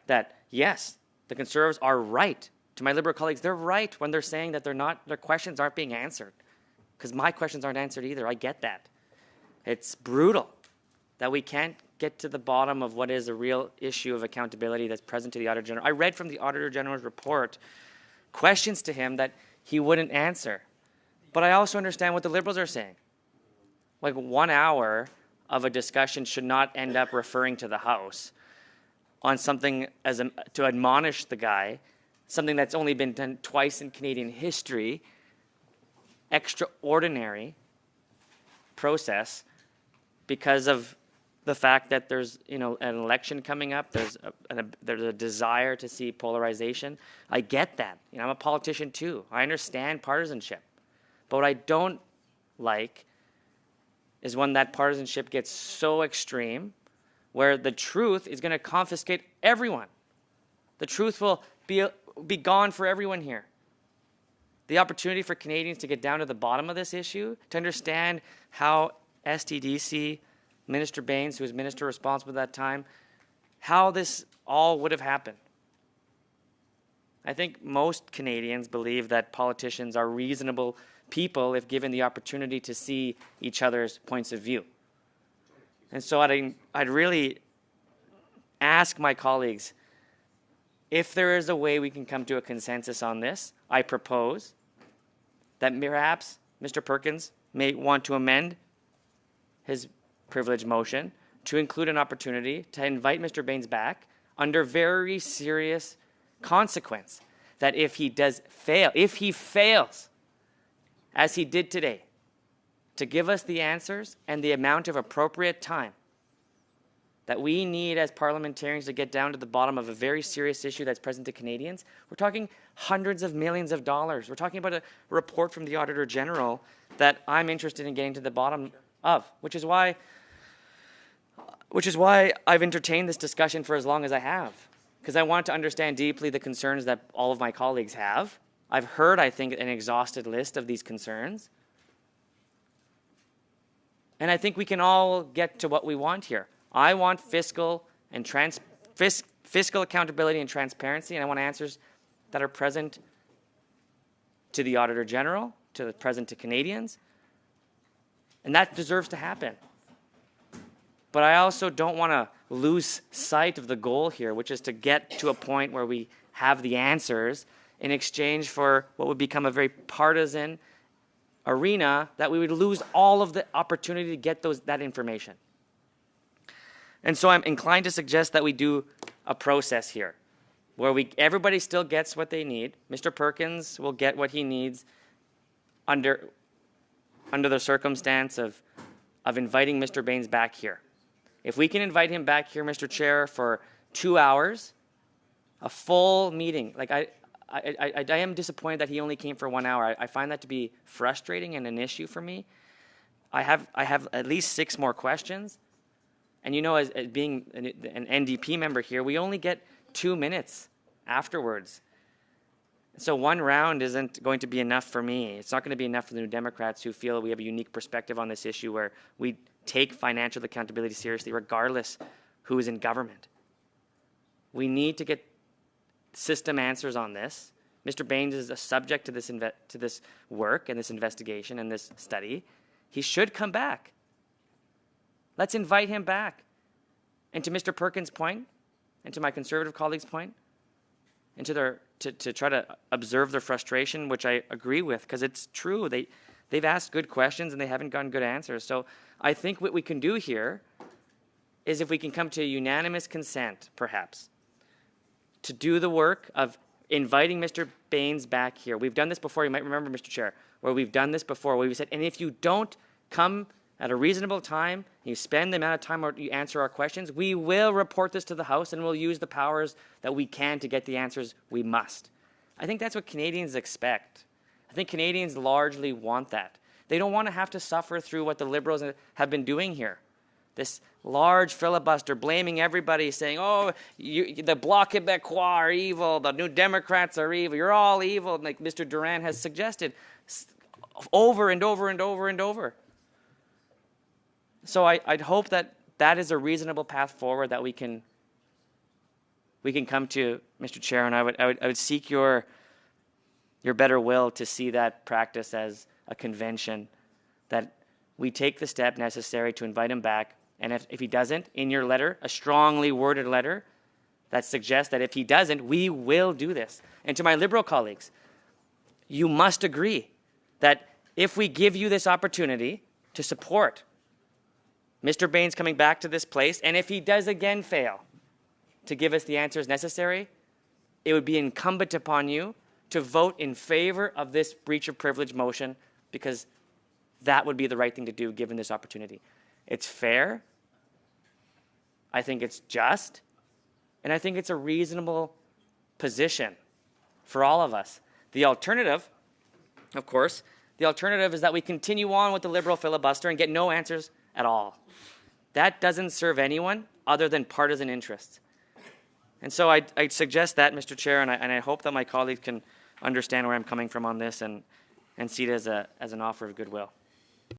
that, yes, the Conservatives are right. To my Liberal colleagues, they're right when they're saying that their questions aren't being answered, because my questions aren't answered either. I get that. It's brutal that we can't get to the bottom of what is a real issue of accountability that's present to the Auditor General. I read from the Auditor General's report questions to him that he wouldn't answer. But I also understand what the Liberals are saying. Like 1 hour of a discussion should not end up referring to the House on something to admonish the guy, something that's only been done twice in Canadian history, extraordinary process, because of the fact that there's an election coming up, there's a desire to see polarization. I get that. I'm a politician too. I understand partisanship. But what I don't like is when that partisanship gets so extreme where the truth is going to confiscate everyone. The truth will be gone for everyone here. The opportunity for Canadians to get down to the bottom of this issue, to understand how STDC, Minister Baines, who was minister responsible at that time, how this all would have happened. I think most Canadians believe that politicians are reasonable people if given the opportunity to see each other's points of view. And so I'd really ask my colleagues, if there is a way we can come to a consensus on this, I propose that perhaps Mr. Perkins may want to amend his privilege motion to include an opportunity to invite Mr. Baines back under very serious consequence, that if he fails, as he did today, to give us the answers and the amount of appropriate time, that we need as parliamentarians to get down to the bottom of a very serious issue that's present to Canadians, we're talking hundreds of millions of dollars. We're talking about a report from the Auditor General that I'm interested in getting to the bottom of, which is why I've entertained this discussion for as long as I have, because I want to understand deeply the concerns that all of my colleagues have. I've heard, I think, an exhausted list of these concerns. And I think we can all get to what we want here. I want fiscal accountability and transparency, and I want answers that are present to the Auditor General, present to Canadians, and that deserves to happen. But I also don't want to lose sight of the goal here, which is to get to a point where we have the answers in exchange for what would become a very partisan arena, that we would lose all of the opportunity to get that information. And so I'm inclined to suggest that we do a process here where everybody still gets what they need. Mr. Perkins will get what he needs under the circumstance of inviting Mr. Baines back here. If we can invite him back here, Mr. Chair, for 2 hours, a full meeting, like I am disappointed that he only came for 1 hour. I find that to be frustrating and an issue for me. I have at least 6 more questions. And you know, as being an NDP member here, we only get 2 minutes afterwards. So 1 round isn't going to be enough for me. It's not going to be enough for the New Democrats who feel we have a unique perspective on this issue where we take financial accountability seriously regardless who is in government. We need to get system answers on this. Mr. Baines is a subject to this work and this investigation and this study. He should come back. Let's invite him back. And to Mr. Perkins' point, and to my Conservative colleagues' point, and to try to observe their frustration, which I agree with, because it's true. They've asked good questions and they haven't gotten good answers. So I think what we can do here is, if we can come to unanimous consent, perhaps, to do the work of inviting Mr. Baines back here. We've done this before. You might remember, Mr. Chair, where we've done this before, where we said, and if you don't come at a reasonable time, you spend the amount of time where you answer our questions, we will report this to the House and we'll use the powers that we can to get the answers we must. I think that's what Canadians expect. I think Canadians largely want that. They don't want to have to suffer through what the Liberals have been doing here. This large filibuster, blaming everybody, saying, oh, the Bloc Québécois are evil, the New Democrats are evil, you're all evil, like Mr. Durand has suggested over and over and over and over. So I'd hope that is a reasonable path forward that we can come to, Mr. Chair, and I would seek your better will to see that practice as a convention, that we take the step necessary to invite him back, and if he doesn't, in your letter, a strongly worded letter that suggests that if he doesn't, we will do this. And to my Liberal colleagues, you must agree that if we give you this opportunity to support Mr. Baines coming back to this place, and if he does again fail to give us the answers necessary, it would be incumbent upon you to vote in favor of this breach of privilege motion, because that would be the right thing to do given this opportunity. It's fair, I think it's just, and I think it's a reasonable position for all of us. The alternative, of course, is that we continue on with the Liberal filibuster and get no answers at all. That doesn't serve anyone other than partisan interests. And so I'd suggest that, Mr. Chair, and I hope that my colleagues can understand where I'm coming from on this and see it as an offer of goodwill.